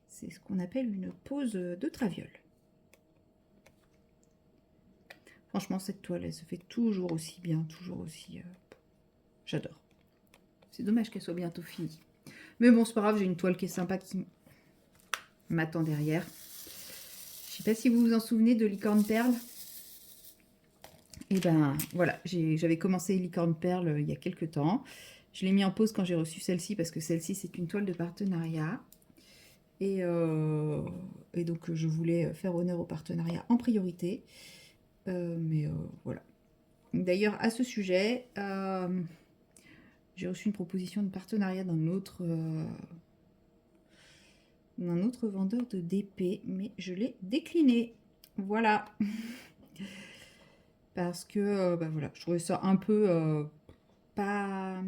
C'est ce qu'on appelle une pause de traviole. Franchement, cette toile, elle se fait toujours aussi bien, toujours aussi... J'adore. C'est dommage qu'elle soit bientôt finie. Mais bon, c'est pas grave, j'ai une toile qui est sympa qui m'attend derrière. Je sais pas si vous vous en souvenez de Licorne Perle. Et ben voilà, j'avais commencé Licorne Perle il y a quelques temps. Je l'ai mis en pause quand j'ai reçu celle-ci parce que celle-ci, c'est une toile de partenariat. Et donc, je voulais faire honneur au partenariat en priorité. Voilà. D'ailleurs, à ce sujet, j'ai reçu une proposition de partenariat d'un autre vendeur de DP, mais je l'ai décliné. Voilà. Parce que, bah voilà, je trouvais ça un peu pas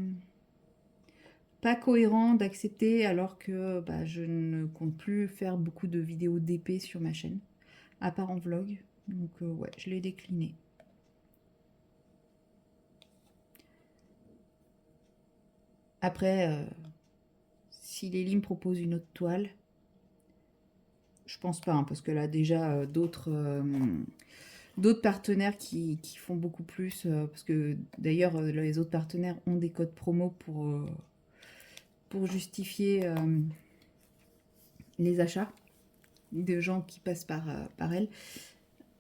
cohérent d'accepter alors que bah, je ne compte plus faire beaucoup de vidéos DP sur ma chaîne, à part en vlog. Donc, ouais, je l'ai décliné. Après, si Lélie me propose une autre toile, je pense pas, hein, parce qu'elle a déjà d'autres partenaires qui font beaucoup plus. Parce que d'ailleurs, les autres partenaires ont des codes promo pour justifier les achats de gens qui passent par elle.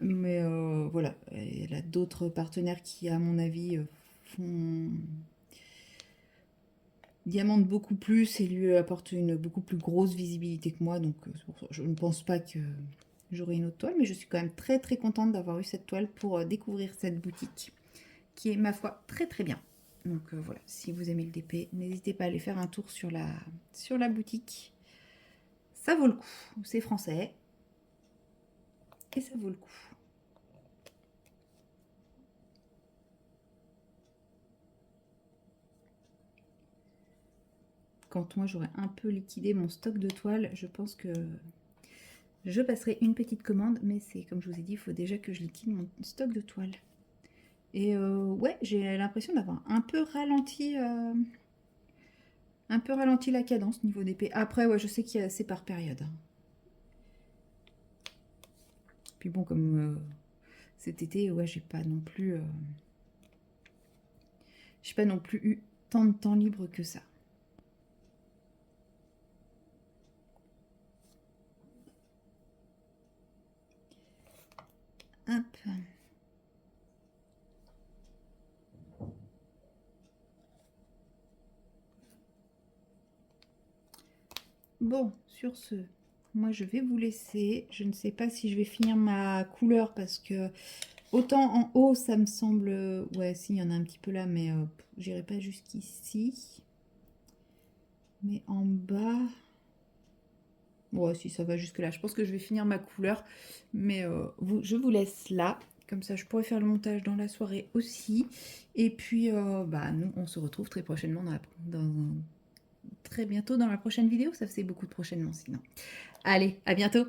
Mais voilà, elle a d'autres partenaires qui, à mon avis, font... diamante beaucoup plus et lui apporte une beaucoup plus grosse visibilité que moi. Donc, je ne pense pas que j'aurai une autre toile. Mais je suis quand même très très contente d'avoir eu cette toile pour découvrir cette boutique qui est, ma foi, très très bien. Donc voilà, si vous aimez le DP, n'hésitez pas à aller faire un tour sur la boutique. Ça vaut le coup. C'est français. Et ça vaut le coup. Quand moi j'aurai un peu liquidé mon stock de toiles, je pense que je passerai une petite commande. Mais c'est comme je vous ai dit, il faut déjà que je liquide mon stock de toiles. Et ouais, j'ai l'impression d'avoir un peu ralenti la cadence niveau d'épée. Après, ouais, je sais qu'il y a c'est par période. Puis bon, comme cet été, ouais, j'ai pas non plus eu tant de temps libre que ça. Hop. Bon, sur ce, moi je vais vous laisser. Je ne sais pas si je vais finir ma couleur parce que autant en haut ça me semble... Ouais, si, il y en a un petit peu là, mais j'irai pas jusqu'ici. Mais en bas... Ouais, si ça va jusque là. Je pense que je vais finir ma couleur. Mais je vous laisse là. Comme ça, je pourrai faire le montage dans la soirée aussi. Et puis, bah, nous, on se retrouve très prochainement très bientôt dans la prochaine vidéo. Ça faisait beaucoup de prochainement sinon. Allez, à bientôt!